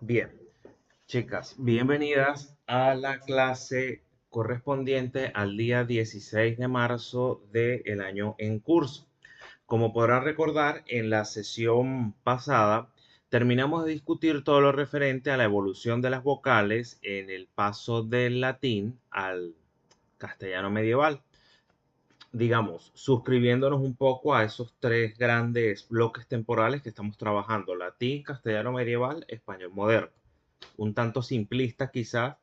Bien, chicas, bienvenidas a la clase correspondiente al día 16 de marzo del año en curso. Como podrán recordar, en la sesión pasada terminamos de discutir todo lo referente a la evolución de las vocales en el paso del latín al castellano medieval. Digamos, suscribiéndonos un poco a esos tres grandes bloques temporales que estamos trabajando: latín, castellano medieval, español moderno. Un tanto simplista quizás,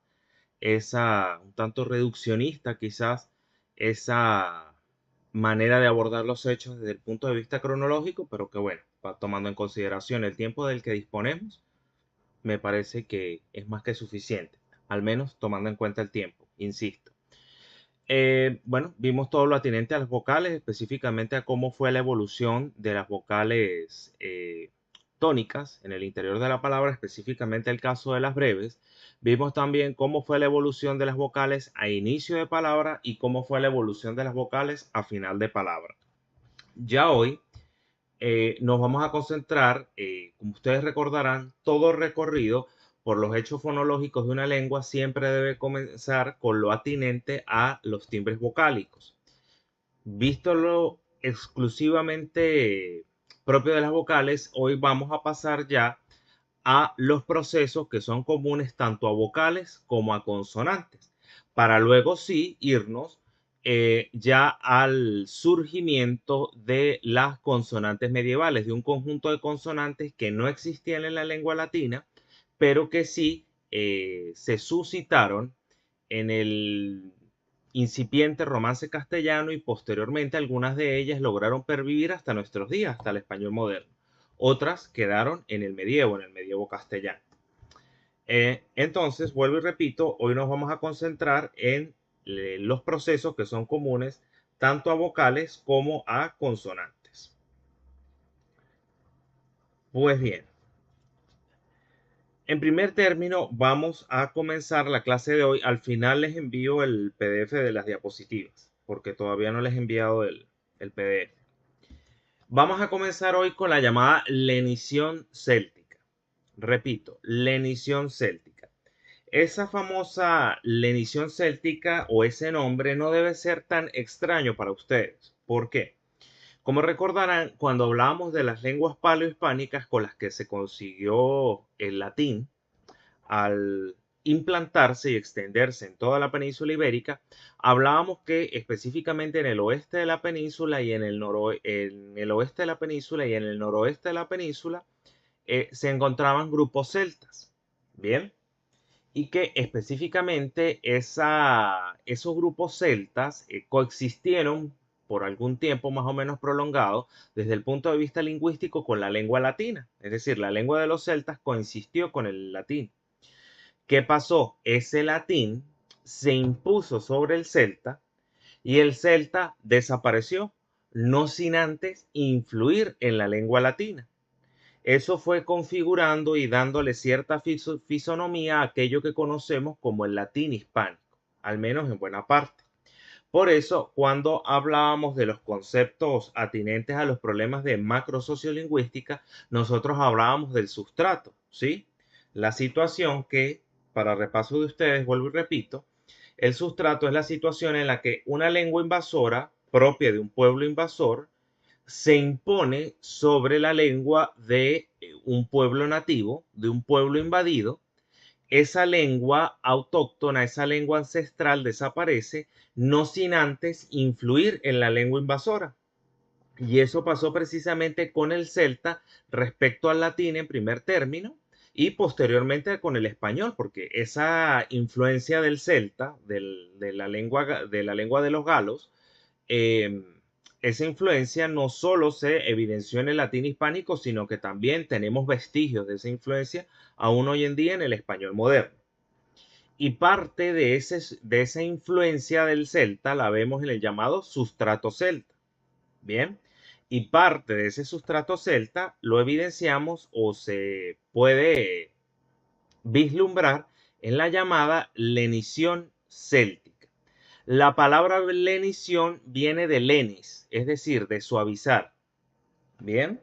un tanto reduccionista quizás, esa manera de abordar los hechos desde el punto de vista cronológico, pero que bueno, tomando en consideración el tiempo del que disponemos, me parece que es más que suficiente, al menos tomando en cuenta el tiempo, insisto. Bueno, vimos todo lo atinente a las vocales, específicamente a cómo fue la evolución de las vocales tónicas en el interior de la palabra, específicamente el caso de las breves. Vimos también cómo fue la evolución de las vocales a inicio de palabra y cómo fue la evolución de las vocales a final de palabra. Ya hoy nos vamos a concentrar, como ustedes recordarán, todo recorrido por los hechos fonológicos de una lengua siempre debe comenzar con lo atinente a los timbres vocálicos. Visto lo exclusivamente propio de las vocales, hoy vamos a pasar ya a los procesos que son comunes tanto a vocales como a consonantes, para luego sí irnos ya al surgimiento de las consonantes medievales, de un conjunto de consonantes que no existían en la lengua latina, pero que sí se suscitaron en el incipiente romance castellano, y posteriormente algunas de ellas lograron pervivir hasta nuestros días, hasta el español moderno. Otras quedaron en el medievo castellano. Entonces, vuelvo y repito, hoy nos vamos a concentrar en los procesos que son comunes tanto a vocales como a consonantes. Pues bien, en primer término, vamos a comenzar la clase de hoy. Al final les envío el PDF de las diapositivas, porque todavía no les he enviado el PDF. Vamos a comenzar hoy con la llamada lenición céltica. Repito, lenición céltica. Esa famosa lenición céltica o ese nombre no debe ser tan extraño para ustedes. ¿Por qué? Como recordarán, cuando hablábamos de las lenguas paleohispánicas con las que se consiguió el latín, al implantarse y extenderse en toda la península ibérica, hablábamos que específicamente en el oeste de la península y en el oeste de la península y en el noroeste de la península se encontraban grupos celtas. Bien, y que específicamente esos grupos celtas coexistieron por algún tiempo más o menos prolongado desde el punto de vista lingüístico con la lengua latina. Es decir, la lengua de los celtas coexistió con el latín. ¿Qué pasó? Ese latín se impuso sobre el celta y el celta desapareció, no sin antes influir en la lengua latina. Eso fue configurando y dándole cierta fisonomía a aquello que conocemos como el latín hispánico, al menos en buena parte. Por eso, cuando hablábamos de los conceptos atinentes a los problemas de macrosociolingüística, nosotros hablábamos del sustrato, ¿sí? La situación que, para repaso de ustedes, vuelvo y repito, el sustrato es la situación en la que una lengua invasora, propia de un pueblo invasor, se impone sobre la lengua de un pueblo nativo, de un pueblo invadido. Esa lengua autóctona, esa lengua ancestral desaparece, no sin antes influir en la lengua invasora. Y eso pasó precisamente con el celta respecto al latín en primer término y posteriormente con el español, porque esa influencia del celta, de la lengua de los galos, eh, esa influencia no solo se evidenció en el latín hispánico, sino que también tenemos vestigios de esa influencia aún hoy en día en el español moderno. Y parte de esa influencia del celta la vemos en el llamado sustrato celta. Bien, y parte de ese sustrato celta lo evidenciamos o se puede vislumbrar en la llamada lenición céltica. La palabra lenición viene de lenis, es decir, de suavizar. Bien.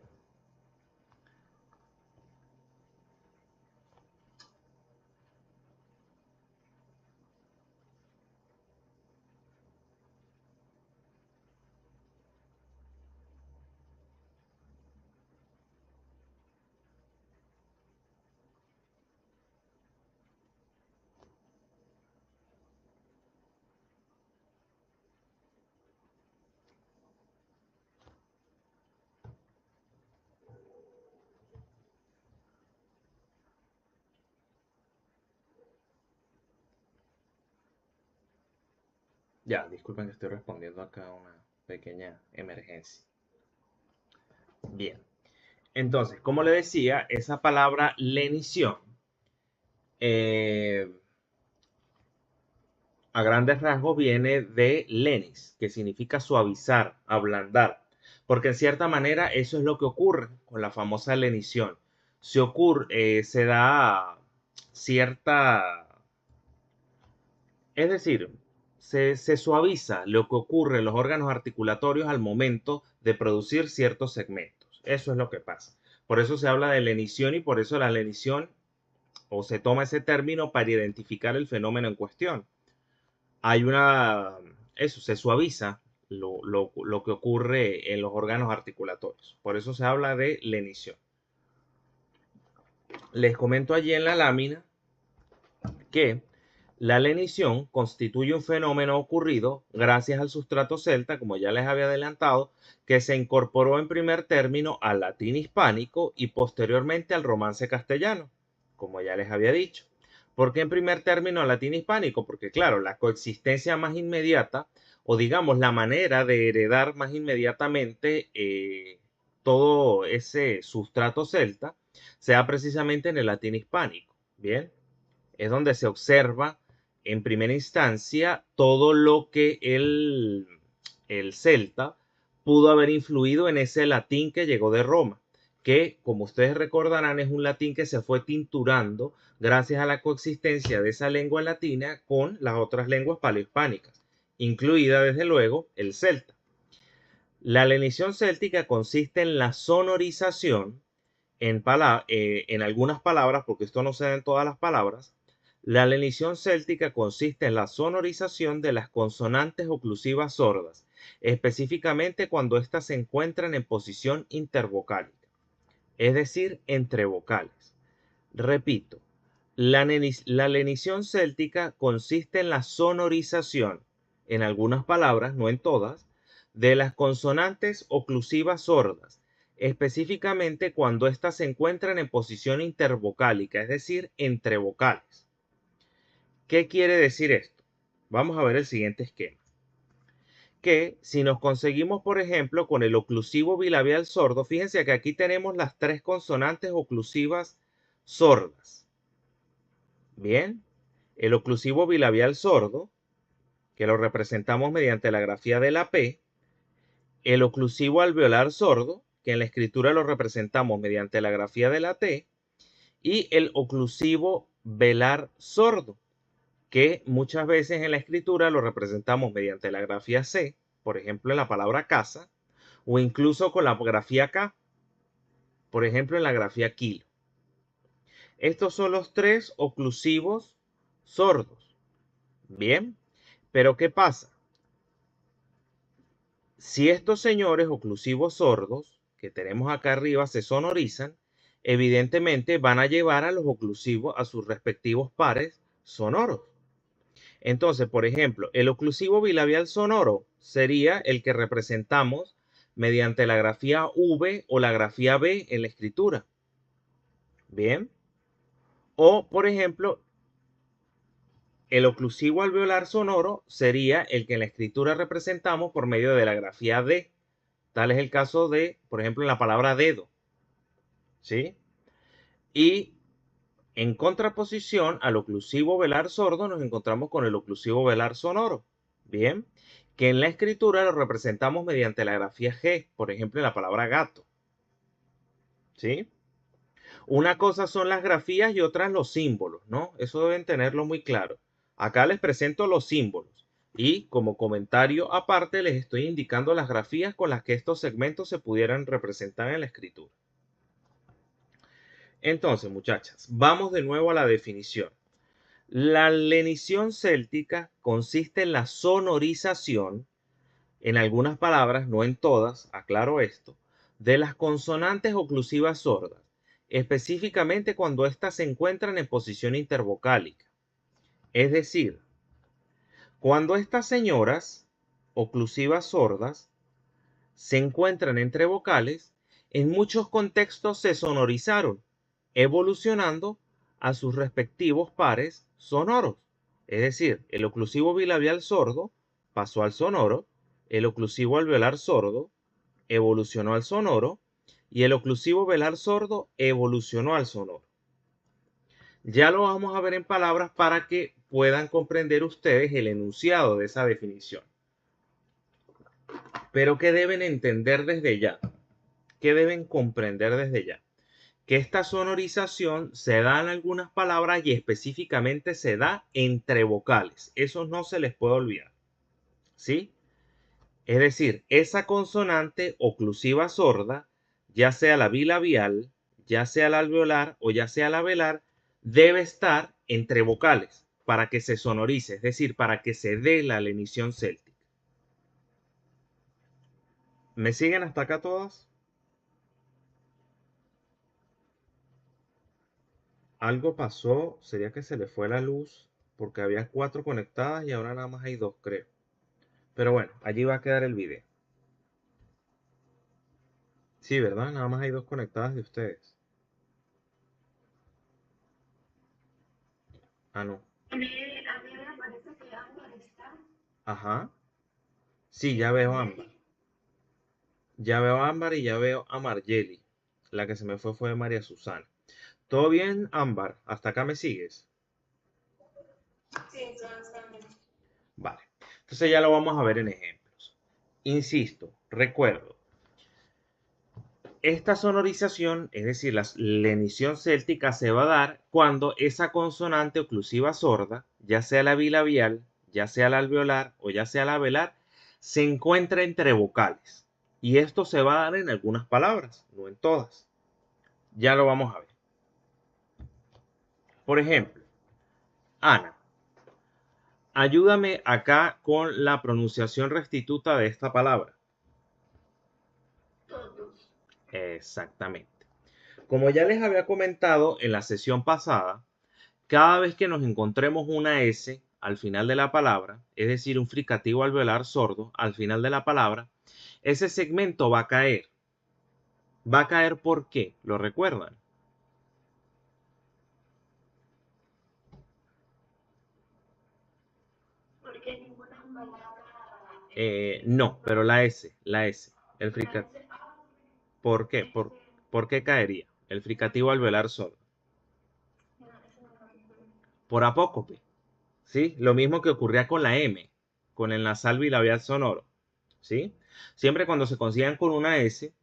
Ya, disculpen que estoy respondiendo acá a una pequeña emergencia. Bien, entonces, como le decía, esa palabra lenición, eh, a grandes rasgos viene de lenis, que significa suavizar, ablandar, porque en cierta manera eso es lo que ocurre con la famosa lenición. Se da cierta, es decir, se suaviza lo que ocurre en los órganos articulatorios al momento de producir ciertos segmentos. Eso es lo que pasa. Por eso se habla de lenición y por eso la lenición, o se toma ese término para identificar el fenómeno en cuestión. Hay una, eso, se suaviza lo que ocurre en los órganos articulatorios. Por eso se habla de lenición. Les comento allí en la lámina que la lenición constituye un fenómeno ocurrido gracias al sustrato celta, como ya les había adelantado, que se incorporó en primer término al latín hispánico y posteriormente al romance castellano, como ya les había dicho. ¿Por qué en primer término al latín hispánico? Porque claro, la coexistencia más inmediata, o digamos la manera de heredar más inmediatamente todo ese sustrato celta, se da precisamente en el latín hispánico. Bien, es donde se observa en primera instancia todo lo que el celta pudo haber influido en ese latín que llegó de Roma, que como ustedes recordarán es un latín que se fue tinturando gracias a la coexistencia de esa lengua latina con las otras lenguas paleohispánicas, incluida desde luego el celta. La lenición céltica consiste en la sonorización en algunas palabras, porque esto no se da en todas las palabras. La lenición céltica consiste en la sonorización de las consonantes oclusivas sordas, específicamente cuando éstas se encuentran en posición intervocálica, es decir, entre vocales. Repito, la lenición céltica consiste en la sonorización, en algunas palabras, no en todas, de las consonantes oclusivas sordas, específicamente cuando éstas se encuentran en posición intervocálica, es decir, entre vocales. ¿Qué quiere decir esto? Vamos a ver el siguiente esquema. Que si nos conseguimos, por ejemplo, con el oclusivo bilabial sordo, fíjense que aquí tenemos las tres consonantes oclusivas sordas. Bien, el oclusivo bilabial sordo, que lo representamos mediante la grafía de la P, el oclusivo alveolar sordo, que en la escritura lo representamos mediante la grafía de la T, y el oclusivo velar sordo, que muchas veces en la escritura lo representamos mediante la grafía C, por ejemplo en la palabra casa, o incluso con la grafía K, por ejemplo en la grafía kilo. Estos son los tres oclusivos sordos. Bien, pero ¿qué pasa? Si estos señores oclusivos sordos que tenemos acá arriba se sonorizan, evidentemente van a llevar a los oclusivos a sus respectivos pares sonoros. Entonces, por ejemplo, el oclusivo bilabial sonoro sería el que representamos mediante la grafía V o la grafía B en la escritura. Bien. O, por ejemplo, el oclusivo alveolar sonoro sería el que en la escritura representamos por medio de la grafía D. Tal es el caso de, por ejemplo, en la palabra dedo. ¿Sí? Y en contraposición al oclusivo velar sordo nos encontramos con el oclusivo velar sonoro. Bien, que en la escritura lo representamos mediante la grafía G, por ejemplo, en la palabra gato. ¿Sí? Una cosa son las grafías y otras los símbolos, ¿no? Eso deben tenerlo muy claro. Acá les presento los símbolos y como comentario aparte les estoy indicando las grafías con las que estos segmentos se pudieran representar en la escritura. Entonces, muchachas, vamos de nuevo a la definición. La lenición céltica consiste en la sonorización, en algunas palabras, no en todas, aclaro esto, de las consonantes oclusivas sordas, específicamente cuando éstas se encuentran en posición intervocálica. Es decir, cuando estas señoras oclusivas sordas se encuentran entre vocales, en muchos contextos se sonorizaron, evolucionando a sus respectivos pares sonoros. Es decir, el oclusivo bilabial sordo pasó al sonoro, el oclusivo alveolar sordo evolucionó al sonoro y el oclusivo velar sordo evolucionó al sonoro. Ya lo vamos a ver en palabras para que puedan comprender ustedes el enunciado de esa definición. Pero ¿qué deben entender desde ya? ¿Qué deben comprender desde ya? Que esta sonorización se da en algunas palabras y específicamente se da entre vocales. Eso no se les puede olvidar. ¿Sí? Es decir, esa consonante oclusiva sorda, ya sea la bilabial, ya sea la alveolar o ya sea la velar, debe estar entre vocales para que se sonorice, es decir, para que se dé la lenición céltica. ¿Me siguen hasta acá todas? Algo pasó, sería que se le fue la luz porque había 4 conectadas y ahora nada más hay 2, creo. Pero bueno, allí va a quedar el video. Sí, ¿verdad? Nada más hay 2 conectadas de ustedes. Ah, no. A mí me parece que Ámbar está. Ajá. Sí, ya veo Ámbar. Ya veo a Ámbar y ya veo a Margeli. La que se me fue María Susana. ¿Todo bien, Ámbar? ¿Hasta acá me sigues? Sí, todo está bien. Vale. Entonces ya lo vamos a ver en ejemplos. Insisto, recuerdo. Esta sonorización, es decir, la lenición céltica, se va a dar cuando esa consonante oclusiva sorda, ya sea la bilabial, ya sea la alveolar o ya sea la velar, se encuentra entre vocales. Y esto se va a dar en algunas palabras, no en todas. Ya lo vamos a ver. Por ejemplo, Ana, ayúdame acá con la pronunciación restituta de esta palabra. Todos. Exactamente. Como ya les había comentado en la sesión pasada, cada vez que nos encontremos una S al final de la palabra, es decir, un fricativo alveolar sordo al final de la palabra, ese segmento va a caer. ¿Va a caer por qué? ¿Lo recuerdan? Porque ninguna palabra. No, pero la S, el La fricativo. S. Ah, ¿Por qué? este. ¿Por qué caería? El fricativo alveolar sordo. No, eso no lo recuerdo. Por apócope. ¿Sí? Lo mismo que ocurría con la M, con el nasal bilabial sonoro. ¿Sí? Siempre cuando se consigan con una S,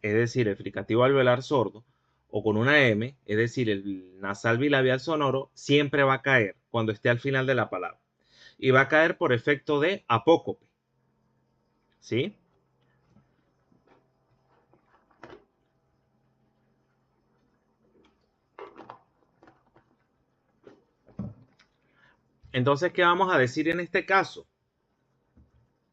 es decir, el fricativo alveolar sordo, o con una M, es decir, el nasal bilabial sonoro, siempre va a caer cuando esté al final de la palabra. Y va a caer por efecto de apócope. ¿Sí? Entonces, ¿qué vamos a decir en este caso?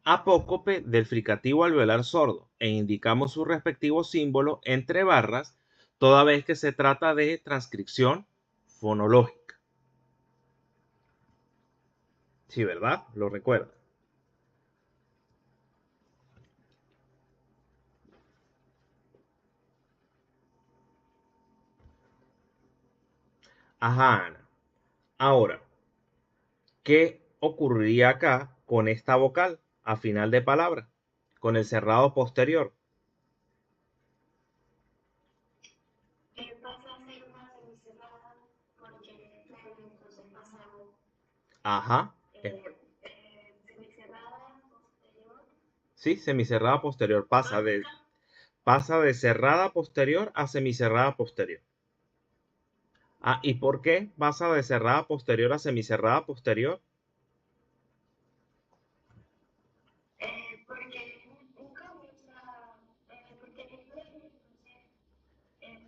Apócope del fricativo alveolar sordo e indicamos su respectivo símbolo entre barras toda vez que se trata de transcripción fonológica. Sí, ¿verdad? Lo recuerda. Ajá, Ana. Ahora, ¿qué ocurriría acá con esta vocal a final de palabra? Con el cerrado posterior. Pasa a ser una semicerrada porque entonces pasamos Ajá. semicerrada posterior. Sí, semicerrada posterior. Básica. Pasa de cerrada posterior a semicerrada posterior. Ah, ¿y por qué pasa de cerrada posterior a semicerrada posterior? Porque nunca usa. Porque en inglés entonces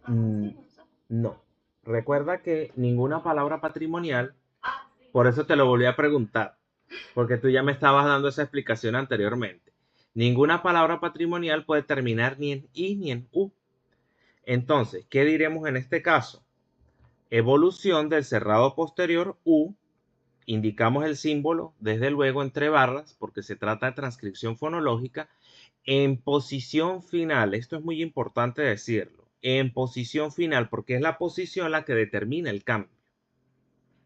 pasa Mm, así, no sé. no. Recuerda que ninguna palabra patrimonial, Ah, sí. por eso te lo volví a preguntar, porque tú ya me estabas dando esa explicación anteriormente. Ninguna palabra patrimonial puede terminar ni en I ni en U. Entonces, ¿qué diremos en este caso? Evolución del cerrado posterior U. Indicamos el símbolo, desde luego, entre barras, porque se trata de transcripción fonológica, en posición final. Esto es muy importante decirlo. En posición final, porque es la posición la que determina el cambio.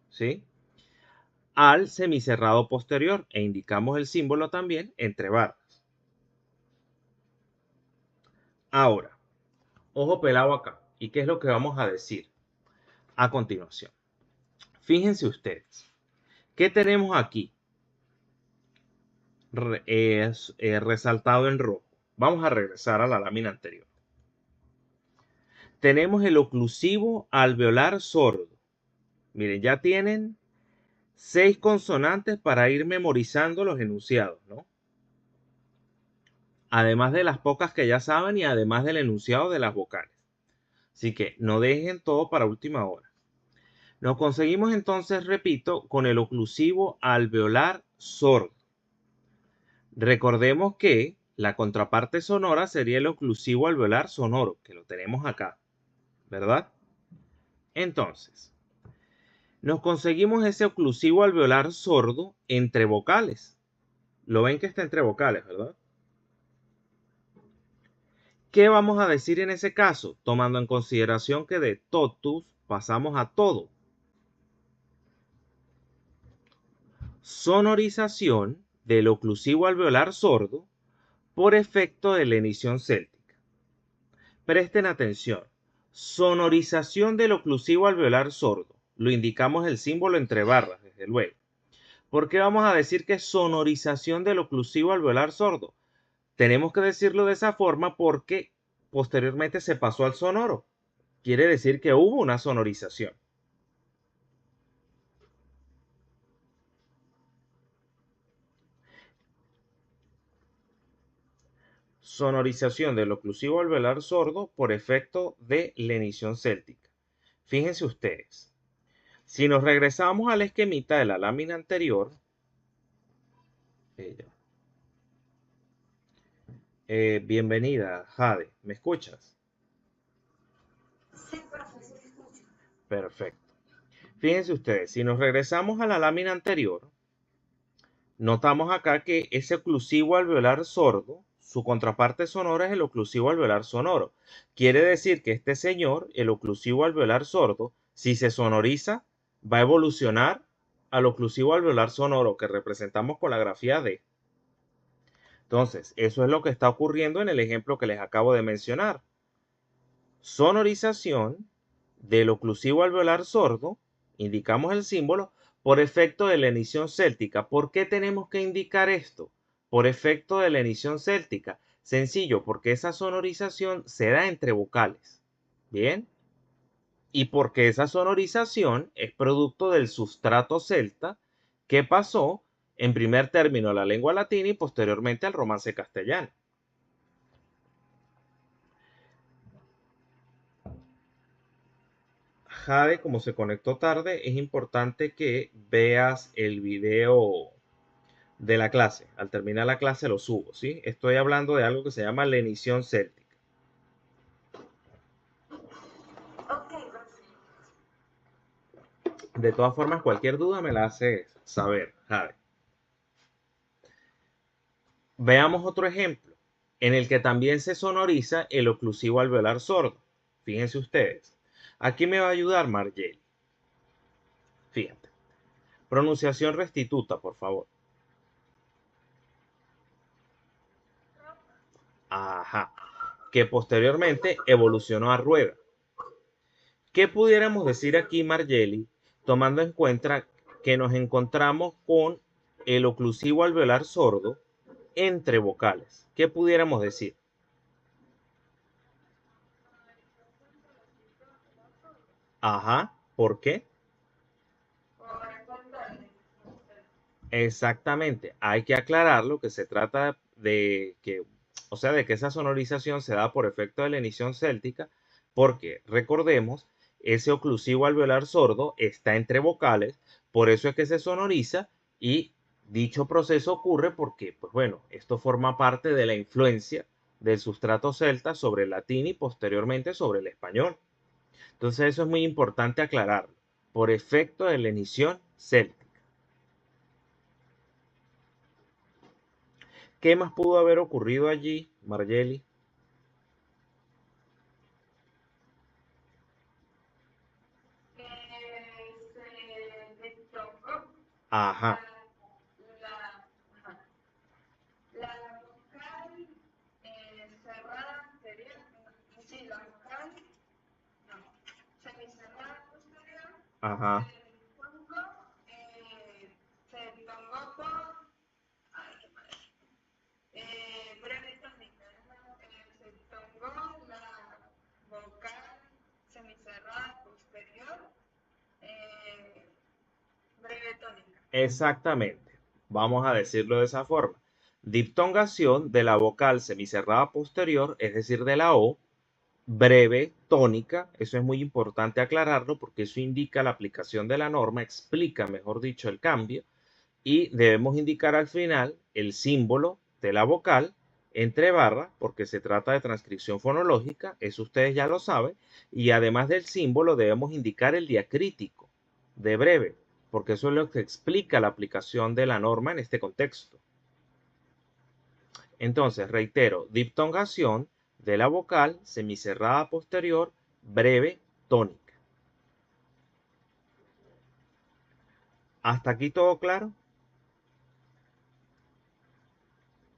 ¿Sí? al semicerrado posterior e indicamos el símbolo también entre barras. Ahora, ojo pelado acá. ¿Y qué es lo que vamos a decir a continuación? Fíjense ustedes. ¿Qué tenemos aquí? Resaltado en rojo. Vamos a regresar a la lámina anterior. Tenemos el oclusivo alveolar sordo. Miren, ya tienen 6 consonantes para ir memorizando los enunciados, ¿no? Además de las pocas que ya saben y además del enunciado de las vocales. Así que no dejen todo para última hora. Nos conseguimos entonces, repito, con el oclusivo alveolar sordo. Recordemos que la contraparte sonora sería el oclusivo alveolar sonoro, que lo tenemos acá, ¿verdad? Entonces, nos conseguimos ese oclusivo alveolar sordo entre vocales. Lo ven que está entre vocales, ¿verdad? ¿Qué vamos a decir en ese caso? Tomando en consideración que de totus pasamos a todo. Sonorización del oclusivo alveolar sordo por efecto de lenición céltica. Presten atención. Sonorización del oclusivo alveolar sordo. Lo indicamos el símbolo entre barras, desde luego. ¿Por qué vamos a decir que es sonorización del oclusivo alveolar sordo? Tenemos que decirlo de esa forma porque posteriormente se pasó al sonoro. Quiere decir que hubo una sonorización. Sonorización del oclusivo alveolar sordo por efecto de lenición céltica. Fíjense ustedes. Si nos regresamos al esquemita de la lámina anterior, bienvenida, Jade, ¿me escuchas? Sí, profesor, escucho. Perfecto. Fíjense ustedes, si nos regresamos a la lámina anterior, notamos acá que ese oclusivo alveolar sordo, su contraparte sonora es el oclusivo alveolar sonoro. Quiere decir que este señor, el oclusivo alveolar sordo, si se sonoriza, va a evolucionar al oclusivo alveolar sonoro que representamos con la grafía D. Entonces, eso es lo que está ocurriendo en el ejemplo que les acabo de mencionar. Sonorización del oclusivo alveolar sordo, indicamos el símbolo, por efecto de lenición céltica. ¿Por qué tenemos que indicar esto? Por efecto de lenición céltica. Sencillo, porque esa sonorización se da entre vocales. ¿Bien? Y porque esa sonorización es producto del sustrato celta que pasó en primer término a la lengua latina y posteriormente al romance castellano. Jade, como se conectó tarde, es importante que veas el video de la clase. Al terminar la clase lo subo, ¿sí? Estoy hablando de algo que se llama lenición céltica. Ok, profesor. De todas formas, cualquier duda me la haces saber, Jade. Veamos otro ejemplo en el que también se sonoriza el oclusivo alveolar sordo. Fíjense ustedes. Aquí me va a ayudar Margeli. Fíjate. Pronunciación restituta, por favor. Ajá. Que posteriormente evolucionó a rueda. ¿Qué pudiéramos decir aquí, Margeli, tomando en cuenta que nos encontramos con el oclusivo alveolar sordo entre vocales? ¿Qué pudiéramos decir? Ajá, ¿por qué? Exactamente, hay que aclararlo que se trata de que, o sea, de que esa sonorización se da por efecto de la lenición céltica, porque recordemos, ese oclusivo alveolar sordo está entre vocales, por eso es que se sonoriza y dicho proceso ocurre porque, pues bueno, esto forma parte de la influencia del sustrato celta sobre el latín y posteriormente sobre el español. Entonces eso es muy importante aclararlo, por efecto de lenición céltica. ¿Qué más pudo haber ocurrido allí, Margeli? Se le tocó. Ajá, ajá. La vocal cerrada anterior, sí, la vocal, no, semicerrada posterior, ajá. se tomó por, ay, qué mal, breve tónica, se tomó la vocal semicerrada posterior, eh, breve tónica. Exactamente. Vamos a decirlo de esa forma. Diptongación de la vocal semicerrada posterior, es decir, de la O, breve, tónica. Eso es muy importante aclararlo porque eso indica la aplicación de la norma, explica, mejor dicho, el cambio. Y debemos indicar al final el símbolo de la vocal entre barras, porque se trata de transcripción fonológica, eso ustedes ya lo saben, y además del símbolo debemos indicar el diacrítico de breve, porque eso es lo que explica la aplicación de la norma en este contexto. Entonces, reitero, diptongación de la vocal semicerrada posterior, breve, tónica. ¿Hasta aquí todo claro?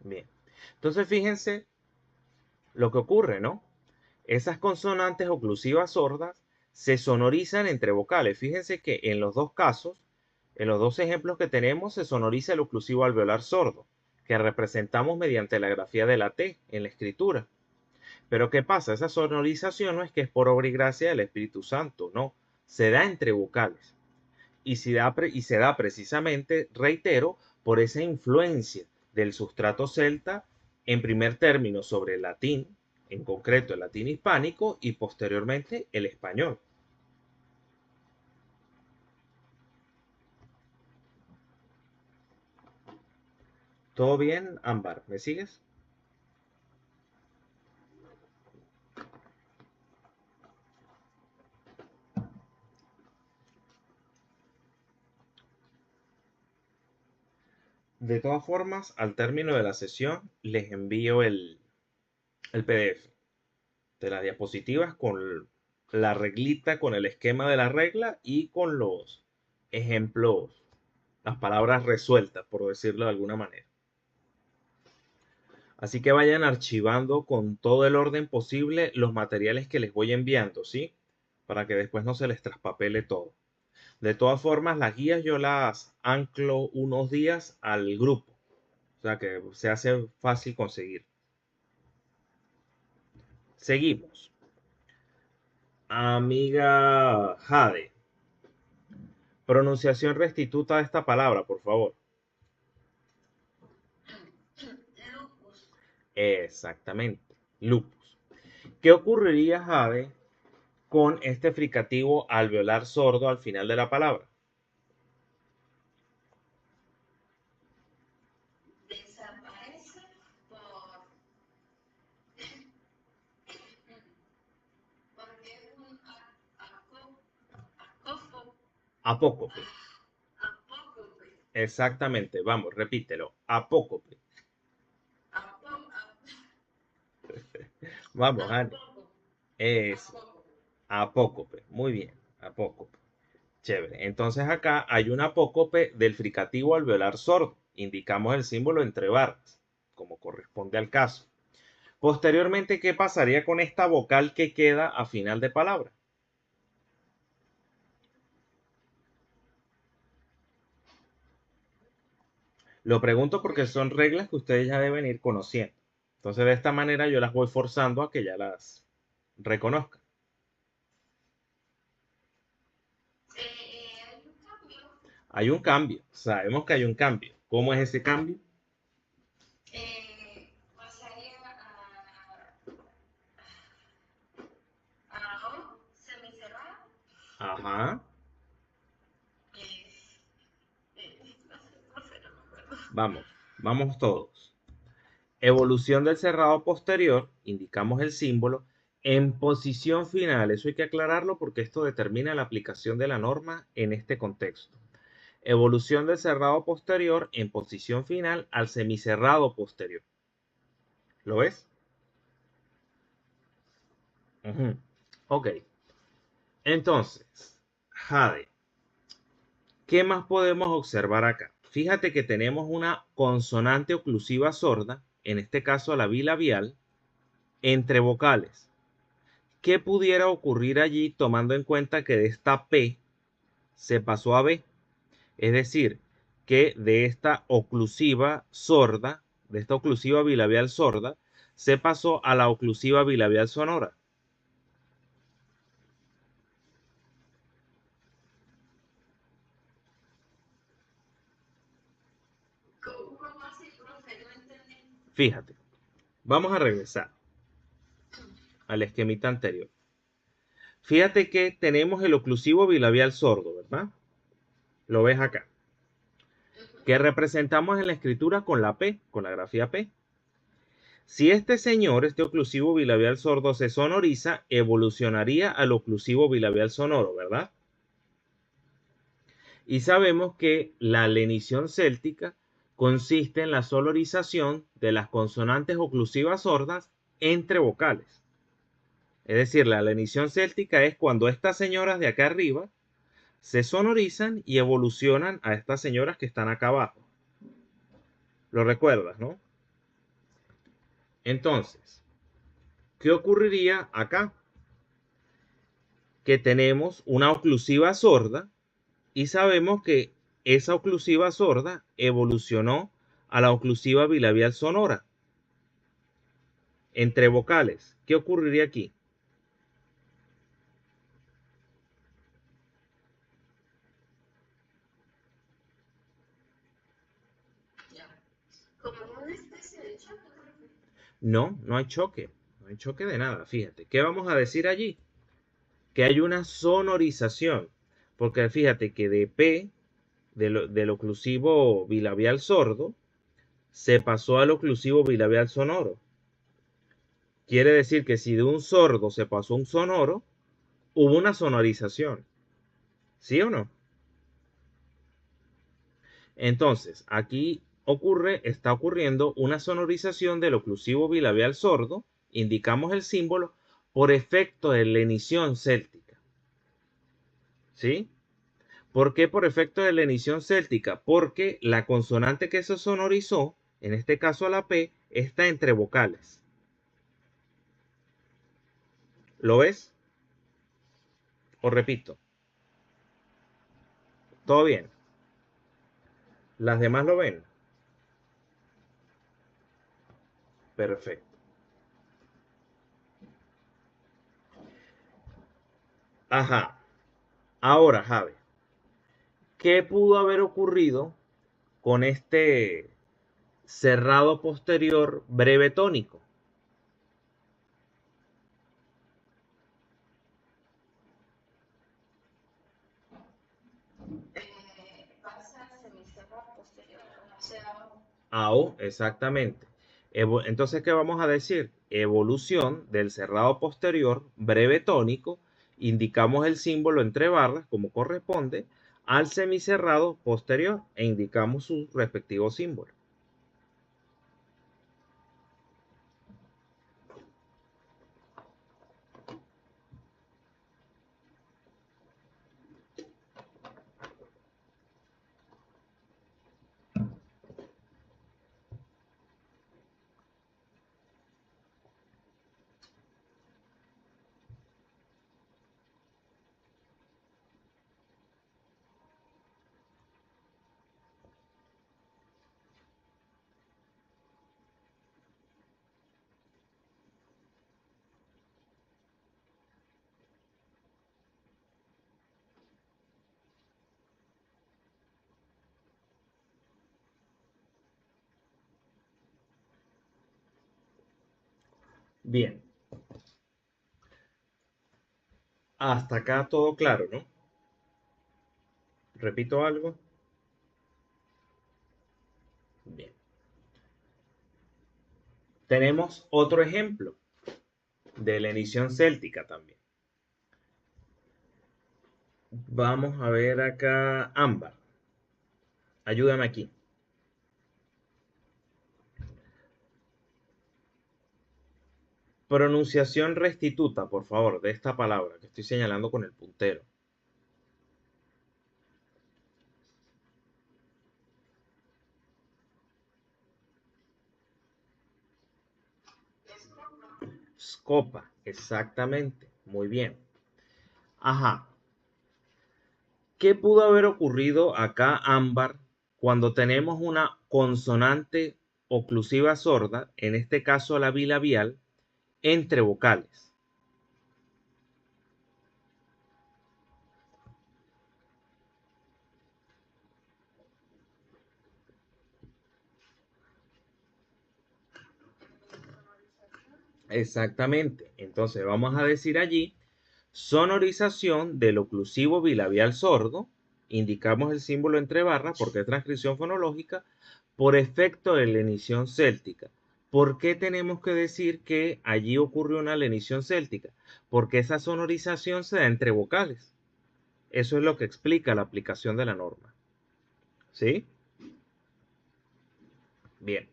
Bien. Entonces, fíjense lo que ocurre, ¿no? Esas consonantes oclusivas sordas se sonorizan entre vocales. Fíjense que en los dos casos, en los dos ejemplos que tenemos, se sonoriza el oclusivo alveolar sordo, que representamos mediante la grafía de la T en la escritura. Pero ¿qué pasa? Esa sonorización no es que es por obra y gracia del Espíritu Santo, no. Se da entre vocales. Y se da precisamente, reitero, por esa influencia del sustrato celta, en primer término sobre el latín, en concreto el latín hispánico, y posteriormente el español. ¿Todo bien, Ámbar? ¿Me sigues? De todas formas, al término de la sesión, les envío el PDF de las diapositivas con la reglita, con el esquema de la regla y con los ejemplos, las palabras resueltas, por decirlo de alguna manera. Así que vayan archivando con todo el orden posible los materiales que les voy enviando, ¿sí? Para que después no se les traspapele todo. De todas formas, las guías yo las anclo unos días al grupo. O sea que se hace fácil conseguir. Seguimos. Amiga Jade, pronunciación restituta de esta palabra, por favor. Lupus, Exactamente, lupus. ¿Qué ocurriría, Jade, con este fricativo alveolar sordo al final de la palabra? desaparece por, porque es un acófono, Apócope. apócope, Exactamente, vamos, repítelo. Apócope. Vamos, Jade. apócope, Es apócope. apócope. Muy bien, apócope. Chévere. Entonces acá hay un apócope del fricativo alveolar sordo. Indicamos el símbolo entre barras, como corresponde al caso. Posteriormente, ¿qué pasaría con esta vocal que queda a final de palabra? Lo pregunto porque son reglas que ustedes ya deben ir conociendo. Entonces, de esta manera yo las voy forzando a que ya las reconozcan. Hay un cambio, Hay un cambio, sabemos que hay un cambio. ¿Cómo es ese cambio? pasaría O semicerrada, Ajá. no sé, no me acuerdo. Vamos todos. Evolución del cerrado posterior, indicamos el símbolo, en posición final. Eso hay que aclararlo porque esto determina la aplicación de la norma en este contexto. Evolución del cerrado posterior en posición final al semicerrado posterior. ¿Lo ves? Ok. Entonces, Jade, ¿Qué más podemos observar acá? Fíjate que tenemos una consonante oclusiva sorda, en este caso la bilabial, entre vocales. ¿Qué pudiera ocurrir allí tomando en cuenta que de esta P se pasó a B? Es decir, que de esta oclusiva sorda, de esta oclusiva bilabial sorda, se pasó a la oclusiva bilabial sonora. ¿Cómo así, profe? No entendí. Fíjate, vamos a regresar al esquemita anterior. Fíjate que tenemos el oclusivo bilabial sordo, ¿verdad? Lo ves acá. Que representamos en la escritura con la P, con la grafía P. Si este señor, este oclusivo bilabial sordo, se sonoriza, evolucionaría al oclusivo bilabial sonoro, ¿verdad? Y sabemos que la lenición céltica consiste en la sonorización de las consonantes oclusivas sordas entre vocales. Es decir, la lenición céltica es cuando estas señoras de acá arriba se sonorizan y evolucionan a estas señoras que están acá abajo. ¿Lo recuerdas, no? Entonces, ¿qué ocurriría acá? Que tenemos una oclusiva sorda y sabemos que esa oclusiva sorda evolucionó a la oclusiva bilabial sonora entre vocales. ¿Qué ocurriría aquí? Ya. Como una especie de choque, profe. No, no hay choque. No hay choque de nada. Fíjate. ¿Qué vamos a decir allí? Que hay una sonorización. Porque fíjate que de P, del oclusivo bilabial sordo, se pasó al oclusivo bilabial sonoro. Quiere decir que si de un sordo se pasó a un sonoro, hubo una sonorización. ¿Sí o no? Entonces, aquí está ocurriendo una sonorización del oclusivo bilabial sordo, indicamos el símbolo, por efecto de lenición céltica. ¿Sí? ¿Por qué por efecto de lenición céltica? Porque la consonante que se sonorizó, en este caso la P, está entre vocales. ¿Lo ves? Os repito. ¿Todo bien? ¿Las demás lo ven? Perfecto. Ajá. Ahora, Javi, ¿qué pudo haber ocurrido con este cerrado posterior breve tónico? Pasa semicerrado posterior, o sea, AO, exactamente. Entonces, ¿qué vamos a decir? Evolución del cerrado posterior breve tónico. Indicamos el símbolo entre barras, como corresponde, al semicerrado posterior e indicamos su respectivo símbolo. Bien, hasta acá todo claro, ¿no? ¿Repito algo? Bien. Tenemos otro ejemplo de lenición céltica también. Vamos a ver acá, Ámbar. Ayúdame aquí. Pronunciación restituta, por favor, de esta palabra que estoy señalando con el puntero. Scopa, exactamente. Muy bien. Ajá. ¿Qué pudo haber ocurrido acá, Ámbar, cuando tenemos una consonante oclusiva sorda, en este caso la bilabial, entre vocales? Exactamente. Entonces vamos a decir allí sonorización del oclusivo bilabial sordo. Indicamos el símbolo entre barras porque es transcripción fonológica por efecto de lenición céltica. ¿Por qué tenemos que decir que allí ocurrió una lenición céltica? Porque esa sonorización se da entre vocales. Eso es lo que explica la aplicación de la norma. ¿Sí? Bien.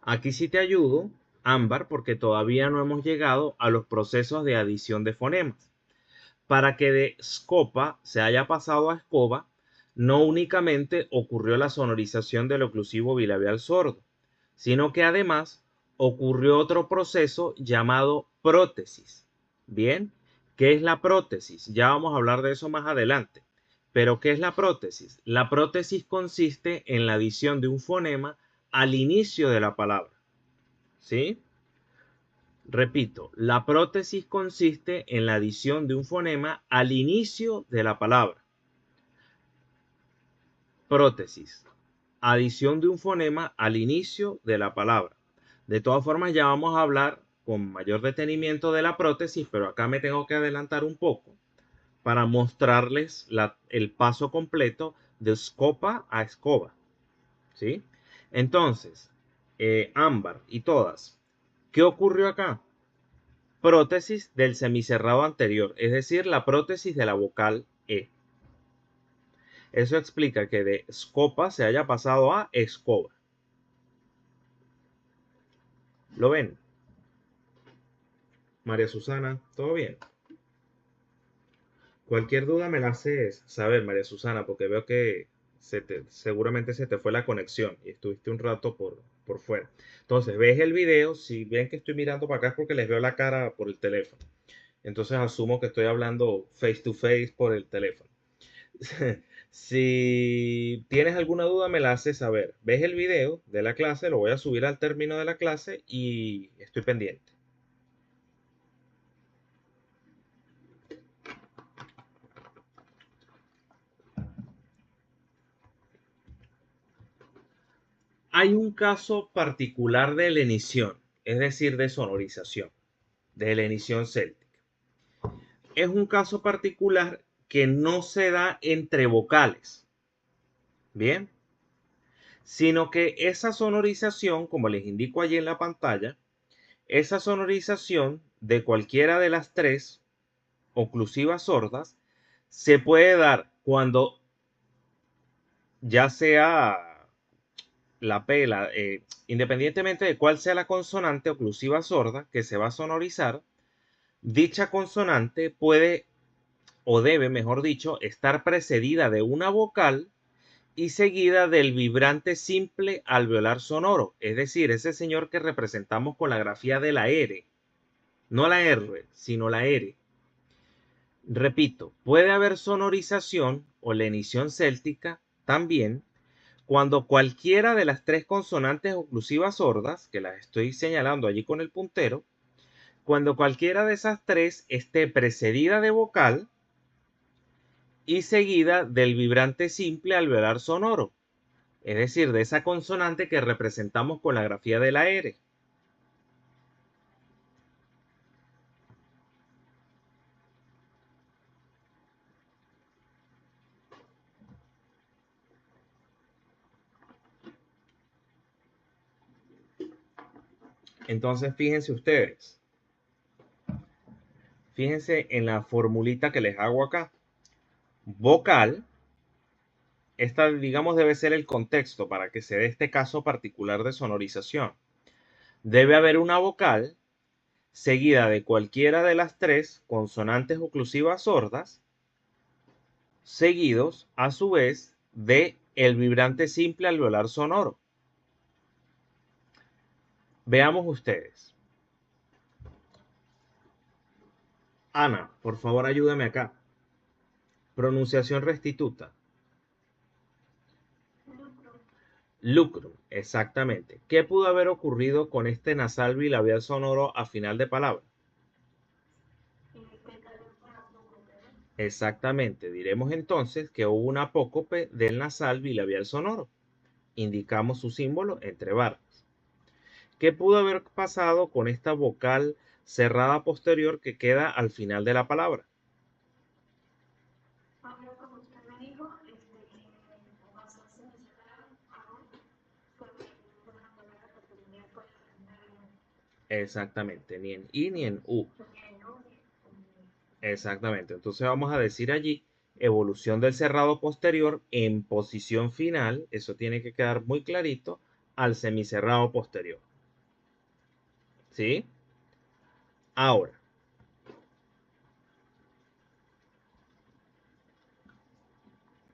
Aquí sí te ayudo, Ámbar, porque todavía no hemos llegado a los procesos de adición de fonemas. Para que de scopa se haya pasado a escoba, no únicamente ocurrió la sonorización del oclusivo bilabial sordo, sino que además ocurrió otro proceso llamado prótesis. Bien, ¿qué es la prótesis? Ya vamos a hablar de eso más adelante. Pero ¿qué es la prótesis? La prótesis consiste en la adición de un fonema al inicio de la palabra. ¿Sí? Repito, la prótesis consiste en la adición de un fonema al inicio de la palabra. Prótesis. Adición de un fonema al inicio de la palabra. De todas formas, ya vamos a hablar con mayor detenimiento de la prótesis, pero acá me tengo que adelantar un poco para mostrarles el paso completo de scopa a escoba. ¿Sí? Entonces, Ámbar y todas, ¿qué ocurrió acá? Prótesis del semicerrado anterior, es decir, la prótesis de la vocal E. Eso explica que de scopa se haya pasado a escoba. ¿Lo ven? María Susana, ¿todo bien? Cualquier duda me la haces saber, María Susana, porque veo que seguramente se te fue la conexión y estuviste un rato por fuera. Entonces, ves el video, si ven que estoy mirando para acá es porque les veo la cara por el teléfono. Entonces asumo que estoy hablando face to face por el teléfono. Si tienes alguna duda, me la haces saber. Ves el video de la clase, lo voy a subir al término de la clase y estoy pendiente. Hay un caso particular de lenición, es decir, de sonorización, de lenición céltica. Es un caso particular que no se da entre vocales, ¿bien? Sino que esa sonorización, como les indico allí en la pantalla, esa sonorización de cualquiera de las tres oclusivas sordas se puede dar cuando ya sea la P, independientemente de cuál sea la consonante oclusiva sorda que se va a sonorizar, dicha consonante puede o debe, mejor dicho, estar precedida de una vocal y seguida del vibrante simple alveolar sonoro, es decir, ese señor que representamos con la grafía de la R, no la R, sino la R. Repito, puede haber sonorización o lenición céltica también cuando cualquiera de las tres consonantes oclusivas sordas, que las estoy señalando allí con el puntero, cuando cualquiera de esas tres esté precedida de vocal y seguida del vibrante simple alveolar sonoro, es decir, de esa consonante que representamos con la grafía de la R. Entonces, fíjense ustedes, fíjense en la formulita que les hago acá. Vocal, esta digamos debe ser el contexto para que se dé este caso particular de sonorización. Debe haber una vocal seguida de cualquiera de las tres consonantes oclusivas sordas, seguidos a su vez de el vibrante simple alveolar sonoro. Veamos ustedes. Ana, por favor ayúdame acá. Pronunciación restituta. lucro, Lucrum, exactamente. ¿Qué pudo haber ocurrido con este nasal bilabial sonoro a final de palabra? pecar por apócope, Exactamente. Diremos entonces que hubo un apócope del nasal bilabial sonoro. Indicamos su símbolo entre barras. ¿Qué pudo haber pasado con esta vocal cerrada posterior que queda al final de la palabra? hablo como usted me dijo, que pasarse de cerrar a porque por una palabra que tenía por Exactamente, ni en I ni en U. porque no, Exactamente. Entonces vamos a decir allí evolución del cerrado posterior en posición final. Eso tiene que quedar muy clarito al semicerrado posterior. ¿Sí? Ahora,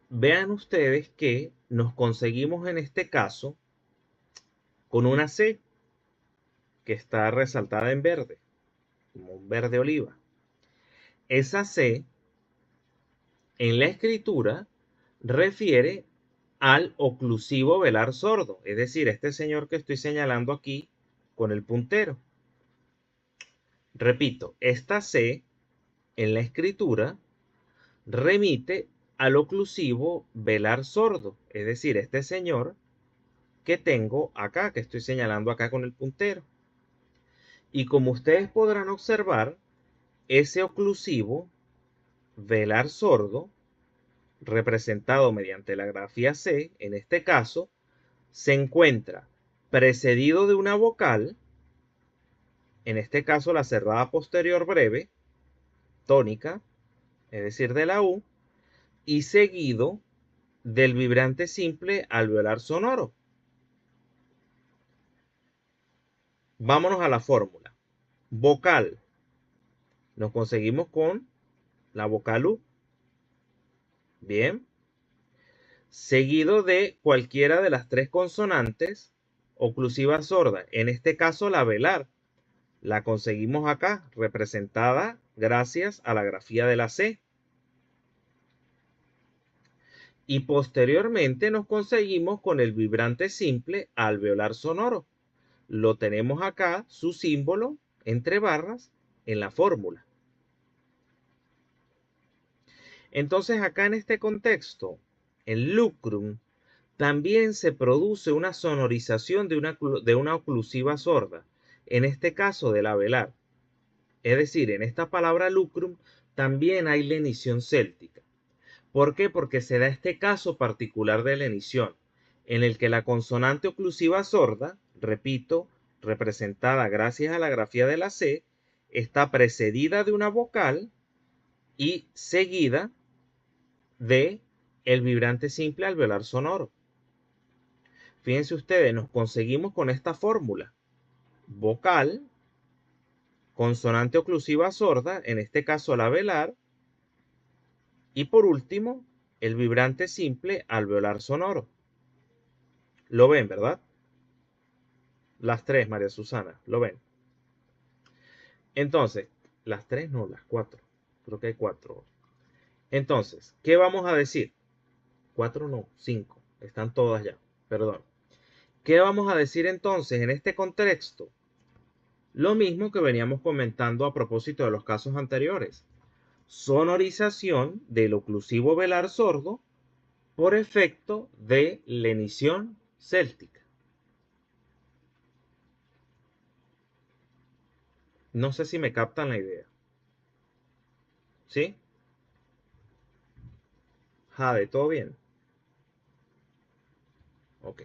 vean ustedes que nos conseguimos en este caso con una C que está resaltada en verde, como un verde oliva. Esa C en la escritura refiere al oclusivo velar sordo, es decir, este señor que estoy señalando aquí con el puntero. Repito, esta C en la escritura remite al oclusivo velar sordo, es decir, este señor que tengo acá, que estoy señalando acá con el puntero. Y como ustedes podrán observar, ese oclusivo velar sordo, representado mediante la grafía C, en este caso, se encuentra precedido de una vocal, en este caso la cerrada posterior breve, tónica, es decir, de la U, y seguido del vibrante simple alveolar sonoro. Vámonos a la fórmula. Vocal. Nos conseguimos con la vocal U. Bien. Seguido de cualquiera de las tres consonantes oclusivas sordas. En este caso la velar. La conseguimos acá, representada gracias a la grafía de la C. Y posteriormente nos conseguimos con el vibrante simple alveolar sonoro. Lo tenemos acá, su símbolo, entre barras, en la fórmula. Entonces acá en este contexto, en lucrum, también se produce una sonorización de una oclusiva sorda, en este caso de la velar. Es decir, en esta palabra lucrum también hay lenición céltica. ¿Por qué? Porque se da este caso particular de lenición, en el que la consonante oclusiva sorda, repito, representada gracias a la grafía de la C, está precedida de una vocal y seguida de el vibrante simple alveolar sonoro. Fíjense ustedes, nos conseguimos con esta fórmula. Vocal, consonante oclusiva sorda, en este caso la velar, y por último, el vibrante simple alveolar sonoro. Lo ven, ¿verdad? Las tres, María Susana, lo ven. Entonces, las tres no, las cuatro. Creo que hay cuatro. Entonces, ¿qué vamos a decir? Cuatro no, cinco. Están todas ya. Perdón. ¿Qué vamos a decir entonces en este contexto? Lo mismo que veníamos comentando a propósito de los casos anteriores. Sonorización del oclusivo velar sordo por efecto de lenición céltica. No sé si me captan la idea. ¿Sí? Jade, ¿todo bien? Ok.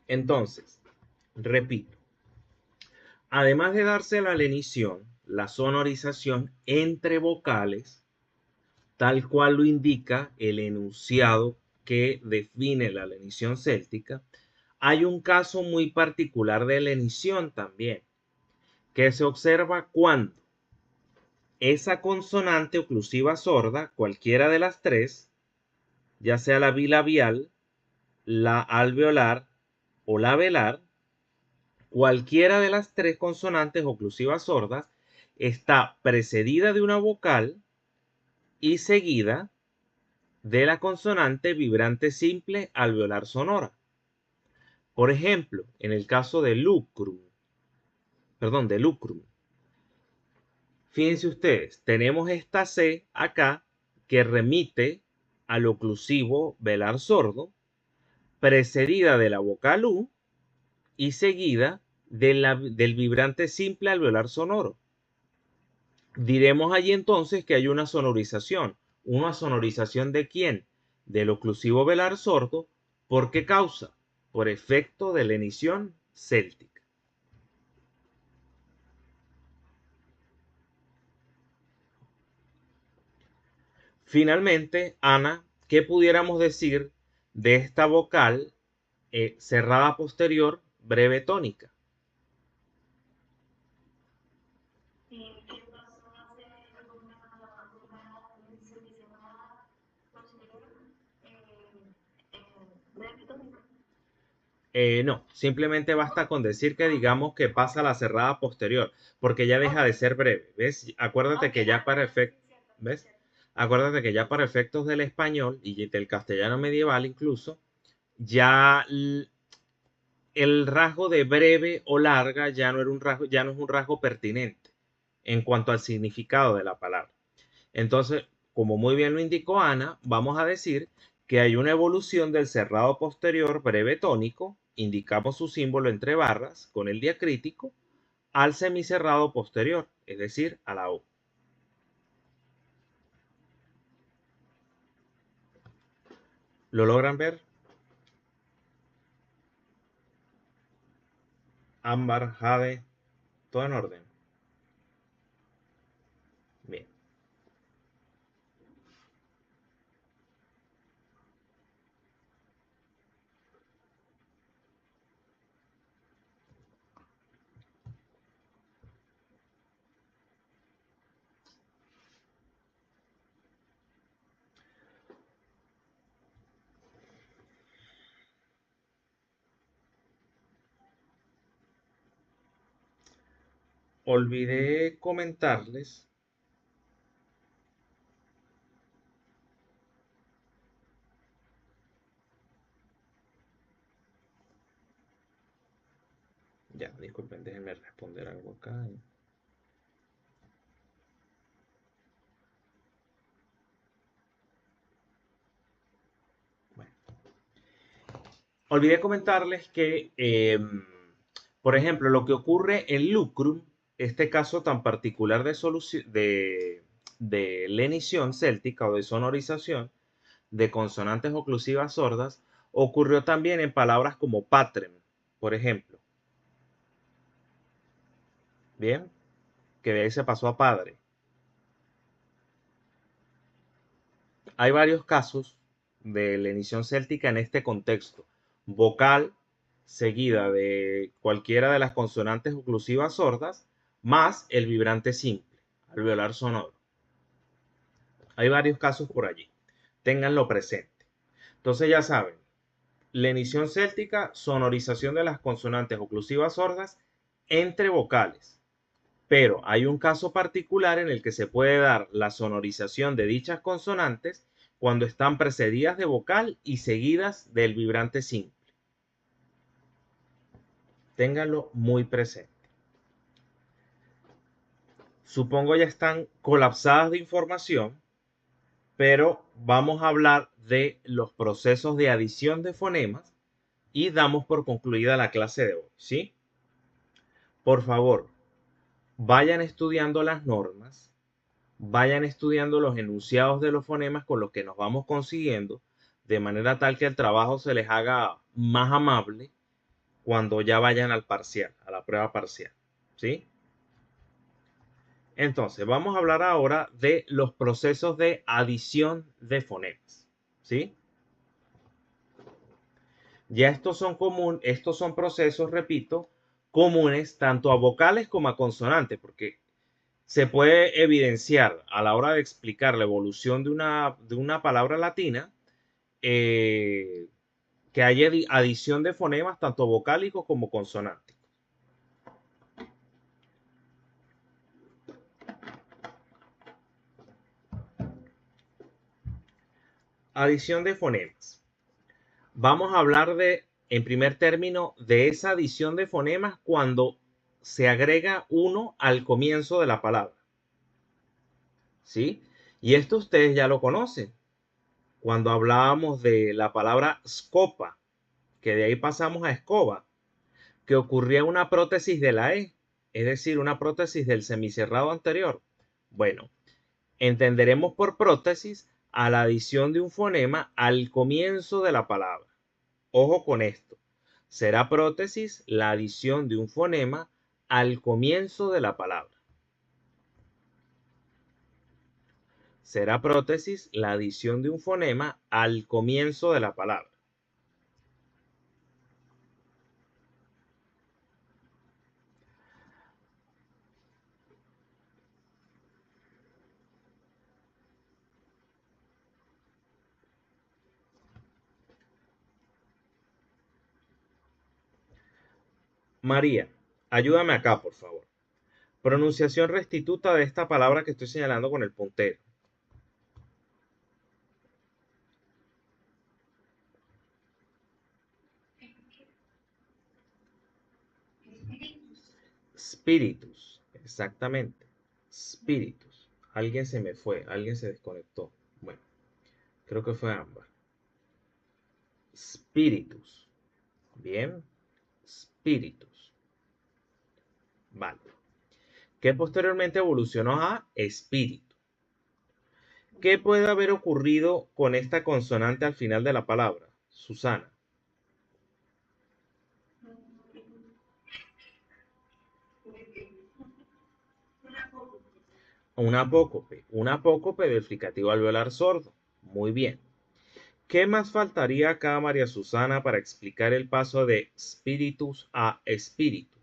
Entonces, repito, además de darse la lenición, la sonorización entre vocales, tal cual lo indica el enunciado que define la lenición céltica, hay un caso muy particular de lenición también, que se observa cuando esa consonante oclusiva sorda, cualquiera de las tres, ya sea la bilabial, la alveolar o la velar, cualquiera de las tres consonantes oclusivas sordas está precedida de una vocal y seguida de la consonante vibrante simple alveolar sonora. Por ejemplo, en el caso de lucrum, fíjense ustedes, tenemos esta C acá que remite al oclusivo velar sordo, precedida de la vocal U y seguida del vibrante simple alveolar sonoro. Diremos allí entonces que hay una sonorización. ¿Una sonorización de quién? Del oclusivo velar sordo. ¿Por qué causa? Por efecto de lenición céltica. Finalmente, Ana, ¿qué pudiéramos decir de esta vocal cerrada posterior breve tónica? ¿Qué pasó hace alguna semicerrada posterior breve tónica? No, simplemente basta con decir que digamos que pasa la cerrada posterior, porque ya deja de ser breve, ¿ves? Acuérdate que ya para ¿ves? Acuérdate que ya para efectos del español y del castellano medieval incluso, ya el rasgo de breve o larga ya no es un rasgo pertinente en cuanto al significado de la palabra. Entonces, como muy bien lo indicó Ana, vamos a decir que hay una evolución del cerrado posterior breve tónico, indicamos su símbolo entre barras con el diacrítico, al semicerrado posterior, es decir, a la O. ¿Lo logran ver? Ámbar, Jade, todo en orden. Bien. Olvidé comentarles. Ya, disculpen, déjenme responder algo acá. Bueno, olvidé comentarles que, por ejemplo, lo que ocurre en lucrum, este caso tan particular de lenición céltica o de sonorización de consonantes oclusivas sordas, ocurrió también en palabras como patrem, por ejemplo. Bien, que de ahí se pasó a padre. Hay varios casos de lenición céltica en este contexto. Vocal seguida de cualquiera de las consonantes oclusivas sordas más el vibrante simple, alveolar sonoro. Hay varios casos por allí. Ténganlo presente. Entonces ya saben, lenición céltica, sonorización de las consonantes oclusivas sordas entre vocales. Pero hay un caso particular en el que se puede dar la sonorización de dichas consonantes cuando están precedidas de vocal y seguidas del vibrante simple. Ténganlo muy presente. Supongo ya están colapsadas de información, pero vamos a hablar de los procesos de adición de fonemas y damos por concluida la clase de hoy, ¿sí? Por favor, vayan estudiando las normas, vayan estudiando los enunciados de los fonemas con los que nos vamos consiguiendo, de manera tal que el trabajo se les haga más amable cuando ya vayan al parcial, a la prueba parcial, ¿sí? Entonces, vamos a hablar ahora de los procesos de adición de fonemas, ¿sí? Ya estos son procesos, repito, comunes tanto a vocales como a consonantes, porque se puede evidenciar a la hora de explicar la evolución de una palabra latina que haya adición de fonemas tanto vocálicos como consonánticos. Adición de fonemas. Vamos a hablar en primer término, de esa adición de fonemas cuando se agrega uno al comienzo de la palabra. ¿Sí? Y esto ustedes ya lo conocen. Cuando hablábamos de la palabra scopa, que de ahí pasamos a escoba, que ocurría una prótesis de la E, es decir, una prótesis del semicerrado anterior. Bueno, entenderemos por prótesis a la adición de un fonema al comienzo de la palabra. Ojo con esto. Será prótesis la adición de un fonema al comienzo de la palabra. Será prótesis la adición de un fonema al comienzo de la palabra. María, ayúdame acá, por favor. Pronunciación restituta de esta palabra que estoy señalando con el puntero. Spiritus, exactamente. Spiritus. Alguien se me fue, alguien se desconectó. Bueno, creo que fue Ámbar. Spiritus. Bien. Spiritus. Vale. Que posteriormente evolucionó a espíritu. ¿Qué puede haber ocurrido con esta consonante al final de la palabra? Susana. Un apócope del fricativo alveolar sordo. Muy bien. ¿Qué más faltaría acá, María Susana, para explicar el paso de spiritus a espíritu?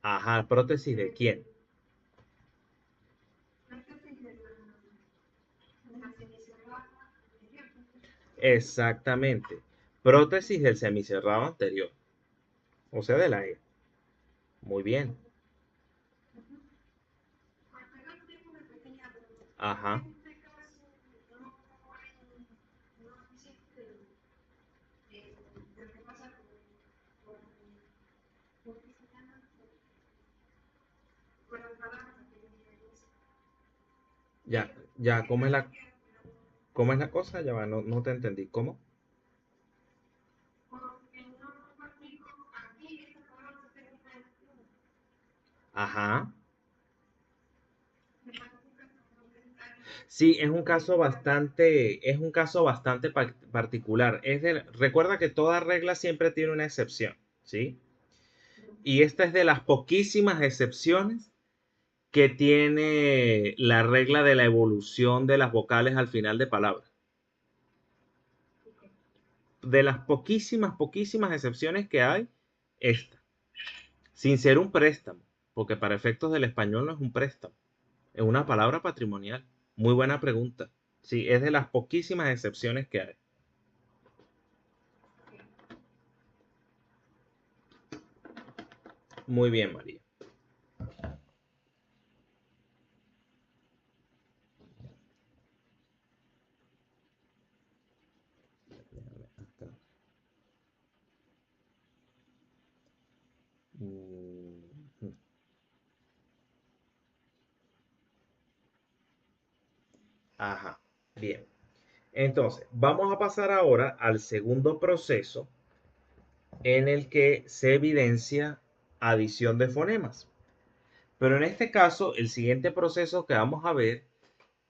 Ajá, ¿prótesis de quién? Exactamente. Prótesis del semicerrado anterior. O sea, de la E. Muy bien. Ajá. Ya, ya, cómo es la cosa? Ya va, no te entendí. ¿Cómo? Ajá. Sí, es un caso bastante particular. Recuerda que toda regla siempre tiene una excepción, ¿sí? Y esta es de las poquísimas excepciones que tiene la regla de la evolución de las vocales al final de palabras. De las poquísimas excepciones que hay, esta. Sin ser un préstamo, porque para efectos del español no es un préstamo, es una palabra patrimonial. Muy buena pregunta. Sí, es de las poquísimas excepciones que hay. Muy bien, María. Ajá, bien. Entonces, vamos a pasar ahora al segundo proceso en el que se evidencia adición de fonemas. Pero en este caso, el siguiente proceso que vamos a ver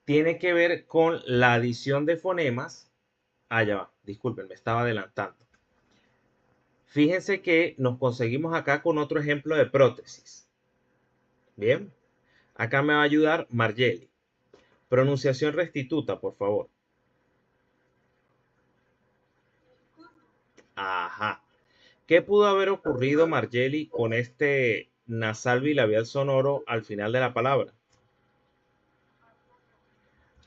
tiene que ver con la adición de fonemas. Ah, ya va, disculpen, me estaba adelantando. Fíjense que nos conseguimos acá con otro ejemplo de prótesis. Bien, acá me va a ayudar Margeli. Pronunciación restituta, por favor. Ajá. ¿Qué pudo haber ocurrido, Margeli, con este nasal bilabial sonoro al final de la palabra?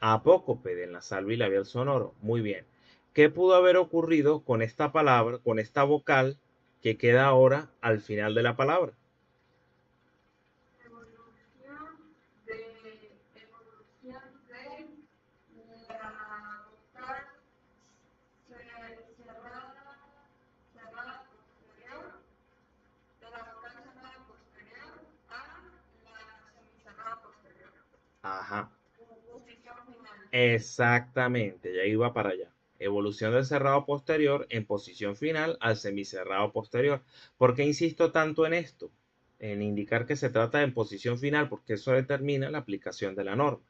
Apócope del nasal bilabial sonoro. Muy bien. ¿Qué pudo haber ocurrido con esta palabra, con esta vocal que queda ahora al final de la palabra? Evolución de la vocal cerrada, cerrada posterior, de la vocal cerrada posterior a la semicerrada posterior. Ajá. Posición final. Exactamente, ya iba para allá. Evolución del cerrado posterior en posición final al semicerrado posterior. ¿Por qué insisto tanto en esto? En indicar que se trata de posición final, porque eso determina la aplicación de la norma.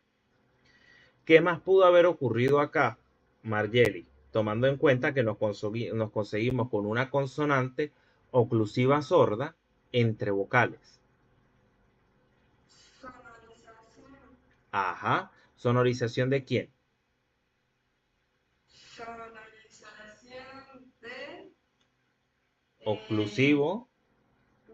¿Qué más pudo haber ocurrido acá, Margeli? Tomando en cuenta que nos conseguimos con una consonante oclusiva sorda entre vocales. Sonorización. Ajá. ¿Sonorización de quién? Sonorización de Oclusivo.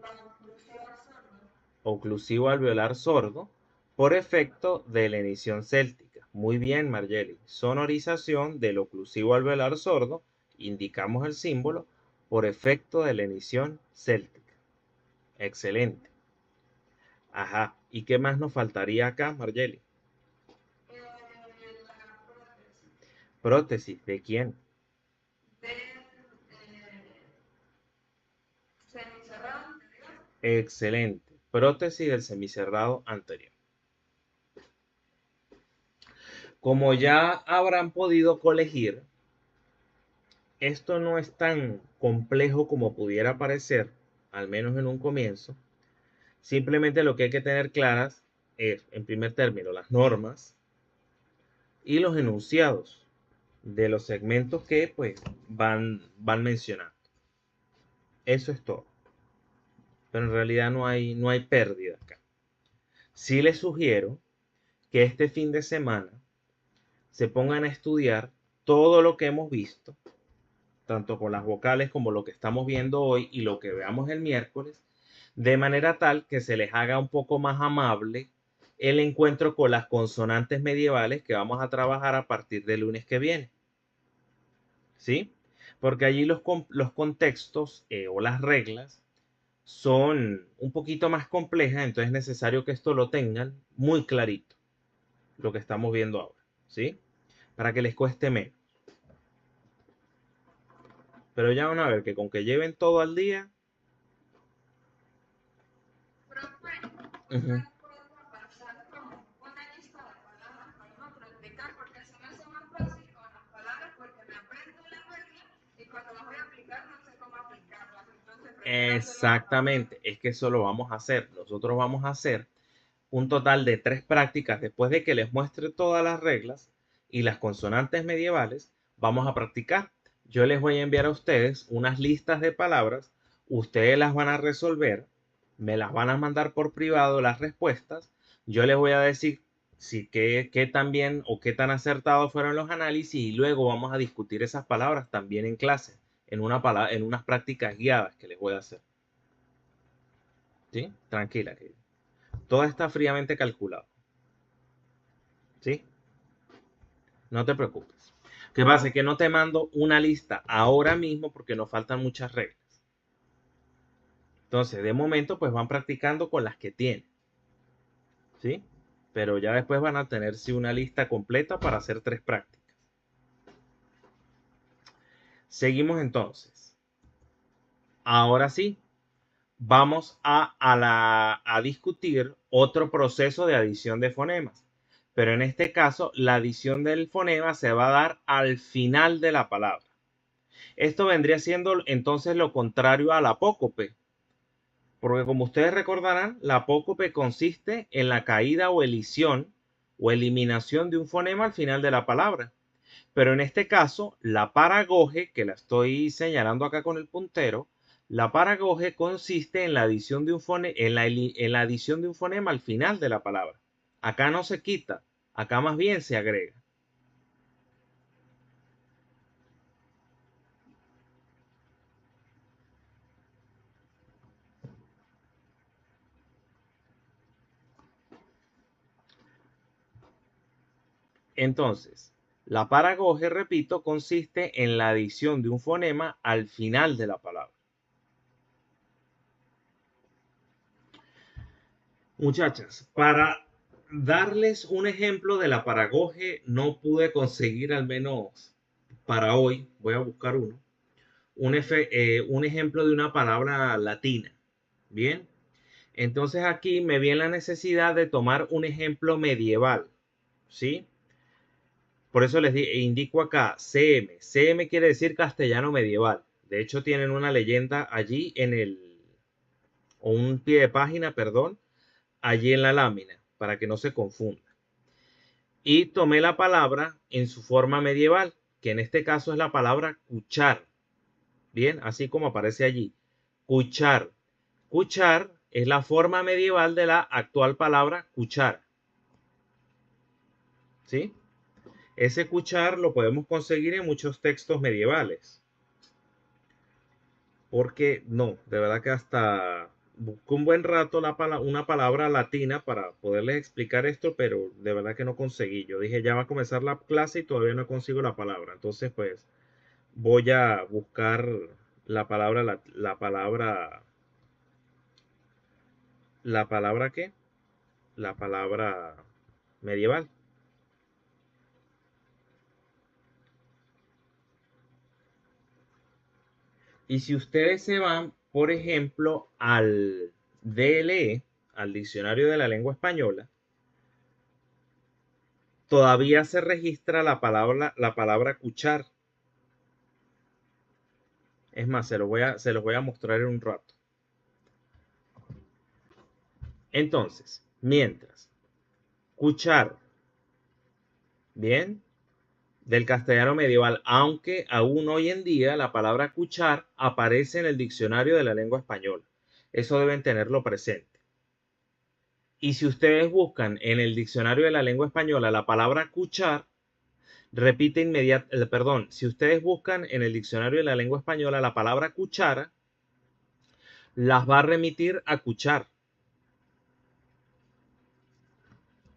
la oclusiva sorda. Oclusivo alveolar sordo por efecto de la emisión céltica. Muy bien, Margeli. Sonorización del oclusivo alveolar sordo, indicamos el símbolo, por efecto de la emisión céltica. Excelente. Ajá. ¿Y qué más nos faltaría acá, Margeli? La prótesis. ¿Prótesis de quién? Del semicerrado anterior. Excelente. Prótesis del semicerrado anterior. Como ya habrán podido colegir, esto no es tan complejo como pudiera parecer, al menos en un comienzo. Simplemente lo que hay que tener claras es, en primer término, las normas y los enunciados de los segmentos que pues van mencionando. Eso es todo. Pero en realidad no hay pérdida acá. Sí les sugiero que este fin de semana se pongan a estudiar todo lo que hemos visto, tanto con las vocales como lo que estamos viendo hoy y lo que veamos el miércoles, de manera tal que se les haga un poco más amable el encuentro con las consonantes medievales que vamos a trabajar a partir del lunes que viene. ¿Sí? Porque allí los contextos o las reglas son un poquito más complejas, entonces es necesario que esto lo tengan muy clarito, lo que estamos viendo ahora. ¿Sí? Para que les cueste menos. Pero ya van a ver que con que lleven todo al día. Profe, Uh-huh. usted puede pasar como una lista de palabras para uno practicar, porque se me hace más fácil con las palabras porque me aprendo la regla y cuando las voy a aplicar no sé cómo aplicarlas. Entonces prefiero hacerlo con la Exactamente, es que eso lo vamos a hacer. Nosotros vamos a hacer un total de 3 prácticas después de que les muestre todas las reglas y las consonantes medievales. Vamos a practicar. Yo les voy a enviar a ustedes unas listas de palabras. Ustedes las van a resolver. Me las van a mandar por privado las respuestas. Yo les voy a decir si qué tan bien o qué tan acertados fueron los análisis y luego vamos a discutir esas palabras también en clase, en unas prácticas guiadas que les voy a hacer. ¿Sí? Tranquila, que todo está fríamente calculado. ¿Sí? No te preocupes. ¿Qué pasa? Que no te mando una lista ahora mismo porque nos faltan muchas reglas. Entonces, de momento, pues van practicando con las que tienen. ¿Sí? Pero ya después van a tener sí, una lista completa para hacer 3 prácticas. Seguimos entonces. Ahora sí, vamos a discutir otro proceso de adición de fonemas. Pero en este caso, la adición del fonema se va a dar al final de la palabra. Esto vendría siendo entonces lo contrario al apócope, porque como ustedes recordarán, la apócope consiste en la caída o elisión o eliminación de un fonema al final de la palabra. Pero en este caso, la paragoge, que la estoy señalando acá con el puntero, la paragoge consiste en la adición de en la adición de un fonema al final de la palabra. Acá no se quita, acá más bien se agrega. Entonces, la paragoge, repito, consiste en la adición de un fonema al final de la palabra. Muchachas, para darles un ejemplo de la paragoge, no pude conseguir, al menos para hoy, voy a buscar uno, un ejemplo de una palabra latina. Bien, entonces aquí me viene la necesidad de tomar un ejemplo medieval, ¿sí? Por eso les indico acá CM. CM quiere decir castellano medieval. De hecho, tienen una leyenda allí o un pie de página, perdón, allí en la lámina, para que no se confunda. Y tomé la palabra en su forma medieval, que en este caso es la palabra cuchar. Bien, así como aparece allí. Cuchar. Cuchar es la forma medieval de la actual palabra cuchar. ¿Sí? Ese cuchar lo podemos conseguir en muchos textos medievales. Porque no, de verdad que hasta busqué un buen rato una palabra latina para poderles explicar esto, pero de verdad que no conseguí. Yo dije, ya va a comenzar la clase y todavía no consigo la palabra. Entonces, pues, voy a buscar ¿la palabra qué? La palabra medieval. Y si ustedes se van, por ejemplo, al DLE, al Diccionario de la Lengua Española, todavía se registra la palabra cuchar. Es más, se los voy a mostrar en un rato. Entonces, mientras, cuchar, bien, del castellano medieval, aunque aún hoy en día la palabra cuchar aparece en el diccionario de la lengua española. Eso deben tenerlo presente. Y si ustedes buscan en el diccionario de la lengua española la palabra cuchar, repite inmediatamente, perdón, si ustedes buscan en el diccionario de la lengua española la palabra cuchara, las va a remitir a cuchar.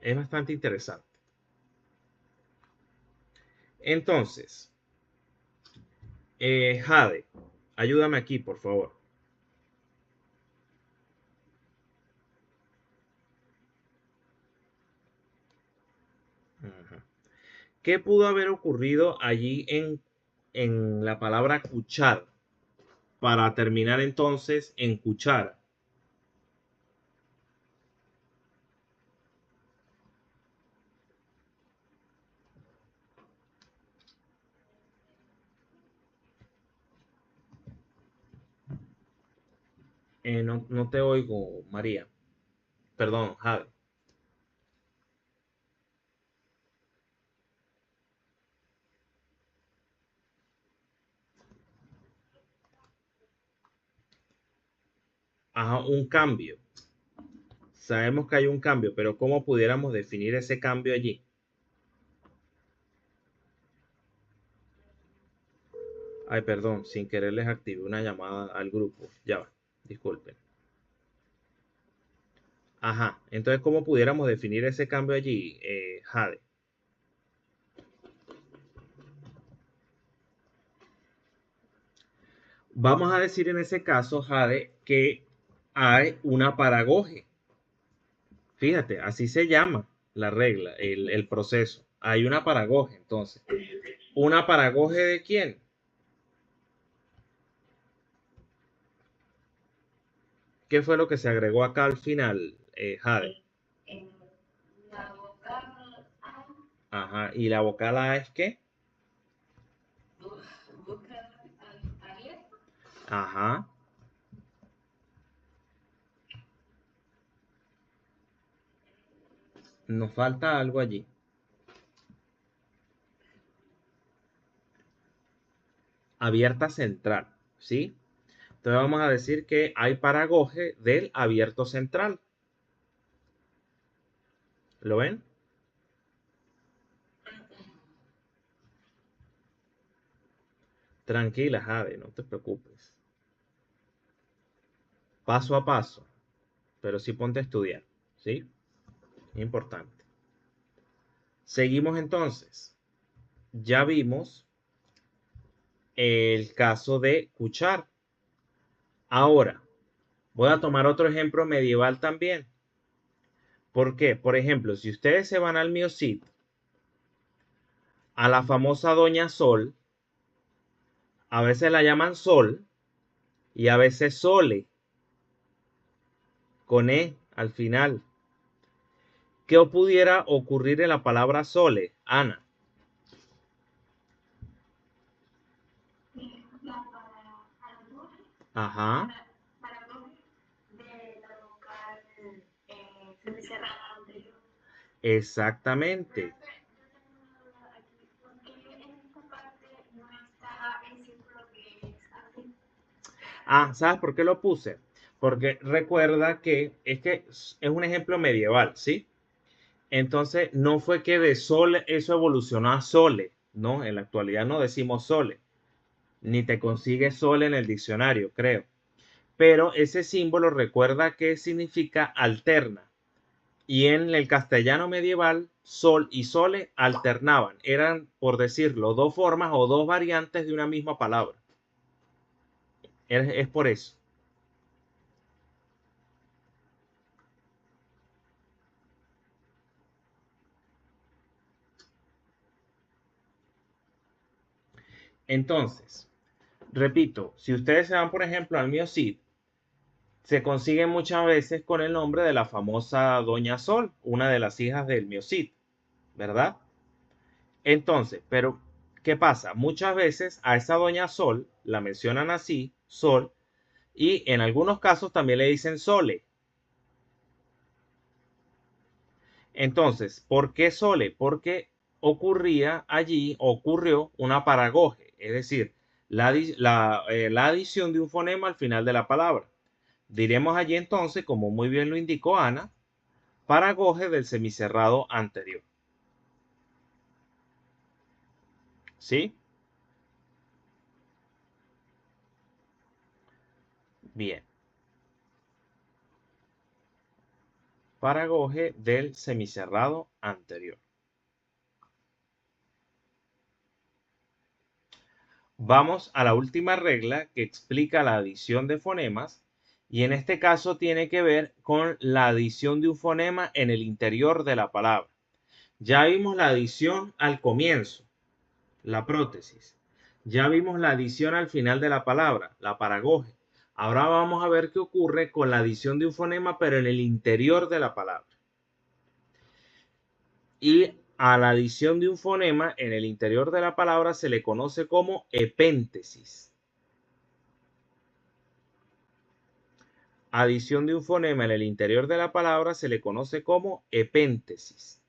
Es bastante interesante. Entonces, Jade, ayúdame aquí, por favor. Ajá. ¿Qué pudo haber ocurrido allí en la palabra cuchar? Para terminar entonces en cuchara. No, no te oigo, María. Perdón, Jade. Ajá, un cambio. Sabemos que hay un cambio, pero ¿cómo pudiéramos definir ese cambio allí? Ay, perdón, sin querer les activé una llamada al grupo. Ya va, disculpen. Ajá, entonces, ¿cómo pudiéramos definir ese cambio allí, Jade? Vamos a decir en ese caso, Jade, que hay una paragoge. Fíjate, así se llama la regla, el proceso. Hay una paragoge, entonces. ¿Una paragoge de quién? ¿Qué fue lo que se agregó acá al final, Jade? La vocal A, Ajá, ¿y la vocal A es qué? vocal abierta. Ajá, nos falta algo allí. Abierta central, ¿sí? Entonces vamos a decir que hay paragoge del abierto central. ¿Lo ven? Tranquila, Jade, no te preocupes. Paso a paso, pero sí ponte a estudiar, ¿sí? Importante. Seguimos entonces. Ya vimos el caso de cuchar. Ahora, voy a tomar otro ejemplo medieval también. ¿Por qué? Por ejemplo, si ustedes se van al Miocid, a la famosa Doña Sol, a veces la llaman Sol y a veces Sole, con E al final. ¿Qué pudiera ocurrir en la palabra Sole, Ana? Ajá, exactamente. Ah, ¿sabes por qué lo puse? Porque recuerda que es un ejemplo medieval, ¿sí? Entonces, no fue que de Sol eso evolucionó a Sole, ¿no? En la actualidad no decimos Sole, ni te consigue Sole en el diccionario, creo. Pero ese símbolo recuerda que significa alterna. Y en el castellano medieval, sol y sole alternaban. Eran, por decirlo, dos formas o dos variantes de una misma palabra. Es por eso. Entonces, repito, si ustedes se van, por ejemplo, al Miocid, se consigue muchas veces con el nombre de la famosa Doña Sol, una de las hijas del Miocid, ¿verdad? Entonces, pero, ¿qué pasa? Muchas veces a esa Doña Sol la mencionan así, Sol, y en algunos casos también le dicen Sole. Entonces, ¿por qué Sole? Porque ocurrió una paragoge, es decir, la adición de un fonema al final de la palabra. Diremos allí entonces, como muy bien lo indicó Ana, paragoge del semicerrado anterior. ¿Sí? Bien. Paragoge del semicerrado anterior. Vamos a la última regla que explica la adición de fonemas y en este caso tiene que ver con la adición de un fonema en el interior de la palabra. Ya vimos la adición al comienzo, la prótesis. Ya vimos la adición al final de la palabra, la paragoge. Ahora vamos a ver qué ocurre con la adición de un fonema pero en el interior de la palabra. Y a la adición de un fonema en el interior de la palabra se le conoce como epéntesis. Adición de un fonema en el interior de la palabra se le conoce como epéntesis.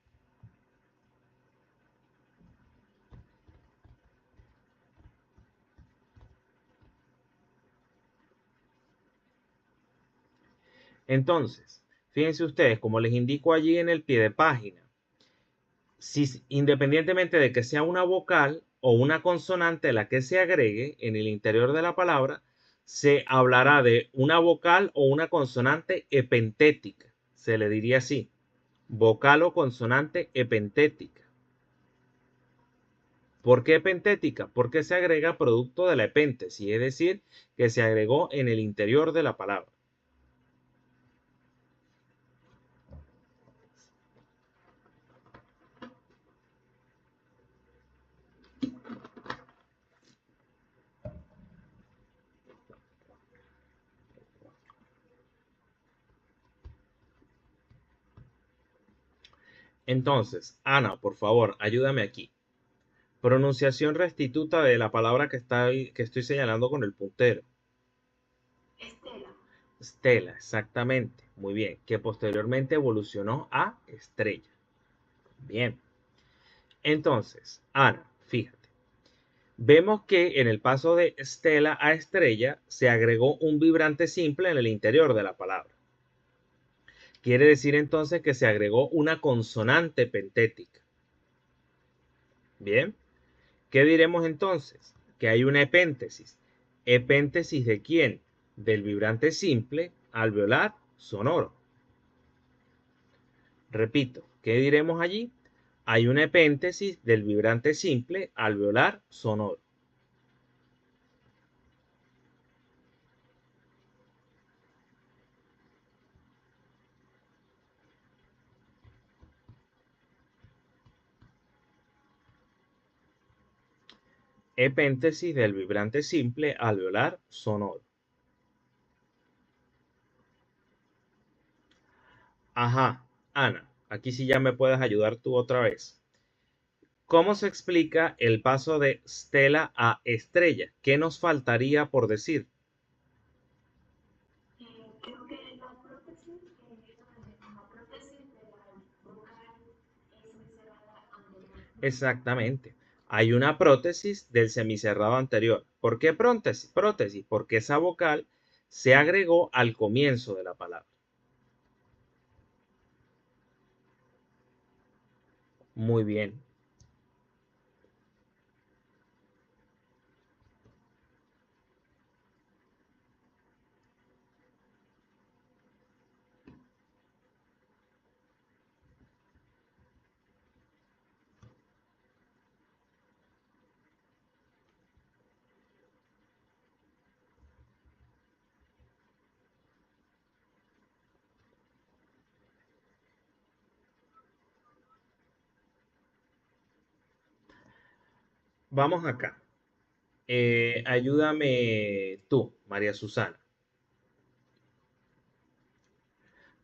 Entonces, fíjense ustedes, como les indico allí en el pie de página, si independientemente de que sea una vocal o una consonante la que se agregue en el interior de la palabra, se hablará de una vocal o una consonante epentética. Se le diría así, vocal o consonante epentética. ¿Por qué epentética? Porque se agrega producto de la epéntesis, es decir, que se agregó en el interior de la palabra. Entonces, Ana, por favor, ayúdame aquí. Pronunciación restituta de la palabra que estoy señalando con el puntero. Estela. Stella, exactamente. Muy bien. Que posteriormente evolucionó a estrella. Bien. Entonces, Ana, fíjate. Vemos que en el paso de Stella a estrella se agregó un vibrante simple en el interior de la palabra. Quiere decir entonces que se agregó una consonante pentética. Bien. ¿Qué diremos entonces? Que hay una epéntesis. ¿Epéntesis de quién? Del vibrante simple alveolar sonoro. Repito, ¿qué diremos allí? Hay una epéntesis del vibrante simple alveolar sonoro. Epéntesis del vibrante simple alveolar sonoro. Ajá, Ana, aquí sí ya me puedes ayudar tú otra vez. ¿Cómo se explica el paso de stela a estrella? ¿Qué nos faltaría por decir? Creo que la prótesis, la prótesis de la vocal es semicerrada anterior. Exactamente. Hay una prótesis del semicerrado anterior. ¿Por qué prótesis? Prótesis, porque esa vocal se agregó al comienzo de la palabra. Muy bien. Vamos acá. Ayúdame tú, María Susana.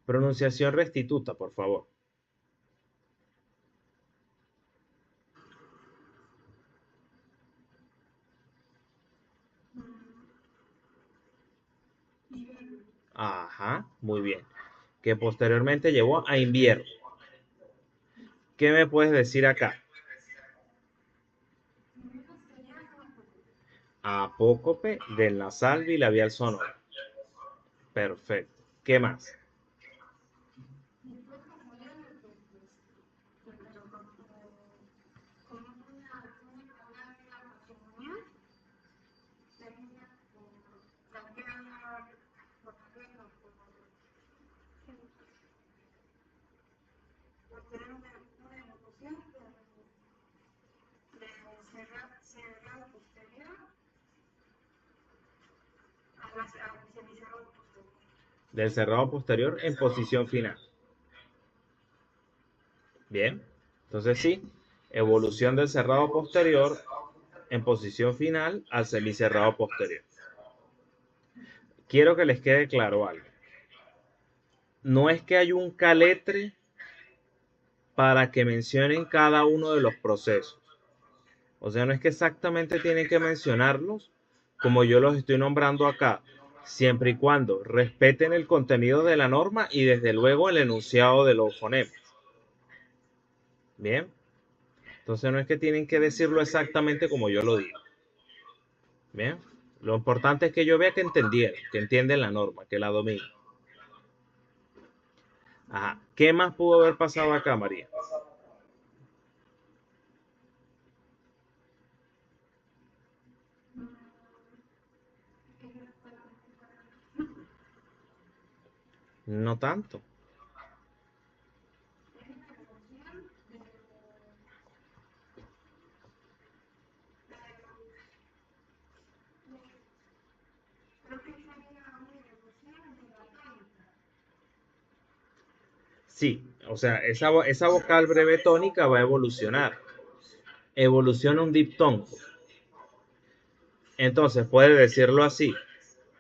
Pronunciación restituta, por favor. Ajá, muy bien. Que posteriormente llevó a invierno. ¿Qué me puedes decir acá? Apócope del nasal bilabial sonoro. Perfecto. ¿Qué más? Cerrado posterior al semicerrado posterior. Del cerrado posterior en posición final. Bien. Entonces sí, evolución del cerrado posterior en posición final al semicerrado posterior. Quiero que les quede claro algo. No es que hay un caletre para que mencionen cada uno de los procesos. O sea, no es que exactamente tienen que mencionarlos como yo los estoy nombrando acá, siempre y cuando respeten el contenido de la norma y desde luego el enunciado de los fonemas. Bien. Entonces no es que tienen que decirlo exactamente como yo lo digo. Bien. Lo importante es que yo vea que entendieron, que entienden la norma, que la dominan. Ajá. ¿Qué más pudo haber pasado acá, María? No tanto. Sí, o sea, esa vocal breve tónica va a evolucionar. Evoluciona un diptongo. Entonces puede decirlo así.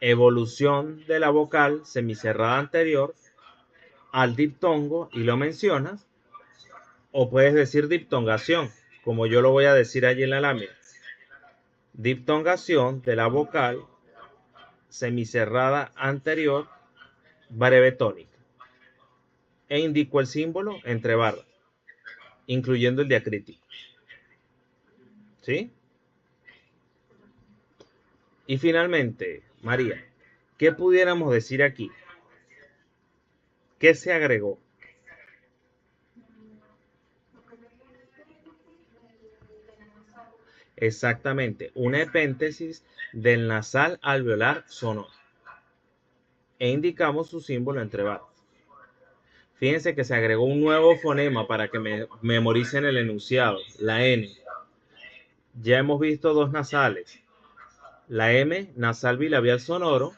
Evolución de la vocal semicerrada anterior al diptongo y lo mencionas. O puedes decir diptongación, como yo lo voy a decir allí en la lámina. Diptongación de la vocal semicerrada anterior breve tónica. E indico el símbolo entre barras, incluyendo el diacrítico. ¿Sí? Y finalmente, María, ¿qué pudiéramos decir aquí? ¿Qué se agregó? Exactamente, una epéntesis del nasal alveolar sonoro. E indicamos su símbolo entre barras. Fíjense que se agregó un nuevo fonema para que me memoricen el enunciado, la N. Ya hemos visto dos nasales, la M, nasal bilabial sonoro,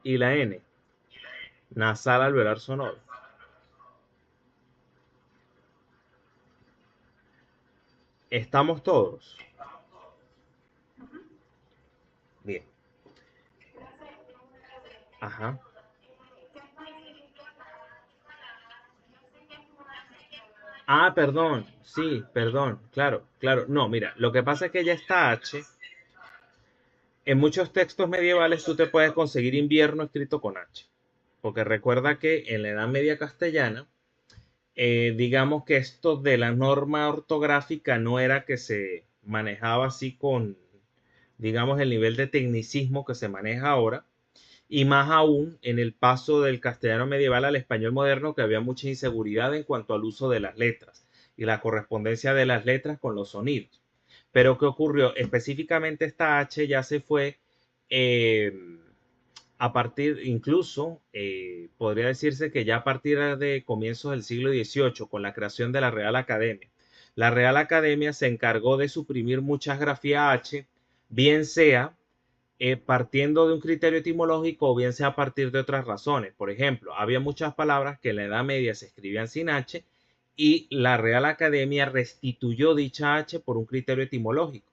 y la N, nasal alveolar sonoro. ¿Estamos todos? Bien. Ajá. Ah, perdón. Sí, perdón. Claro, claro. No, mira, lo que pasa es que ya está H. En muchos textos medievales tú te puedes conseguir invierno escrito con H. Porque recuerda que en la Edad Media castellana, digamos que esto de la norma ortográfica no era que se manejaba así con, digamos, el nivel de tecnicismo que se maneja ahora, y más aún en el paso del castellano medieval al español moderno, que había mucha inseguridad en cuanto al uso de las letras y la correspondencia de las letras con los sonidos. Pero ¿qué ocurrió? Específicamente esta H ya se fue eh, a partir, incluso podría decirse que ya a partir de comienzos del siglo XVIII, con la creación de la Real Academia. La Real Academia se encargó de suprimir muchas grafías H, bien sea partiendo de un criterio etimológico o bien sea a partir de otras razones. Por ejemplo, había muchas palabras que en la Edad Media se escribían sin H y la Real Academia restituyó dicha H por un criterio etimológico.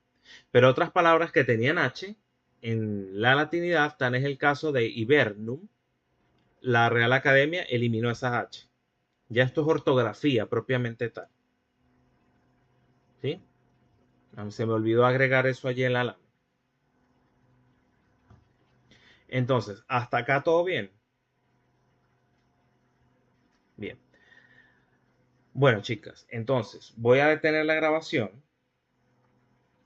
Pero otras palabras que tenían H en la latinidad, tan es el caso de hibernum, la Real Academia eliminó esas H. Ya esto es ortografía propiamente tal. ¿Sí? Se me olvidó agregar eso allí en la lámina. Entonces, hasta acá todo bien. Bien. Bueno, chicas, entonces voy a detener la grabación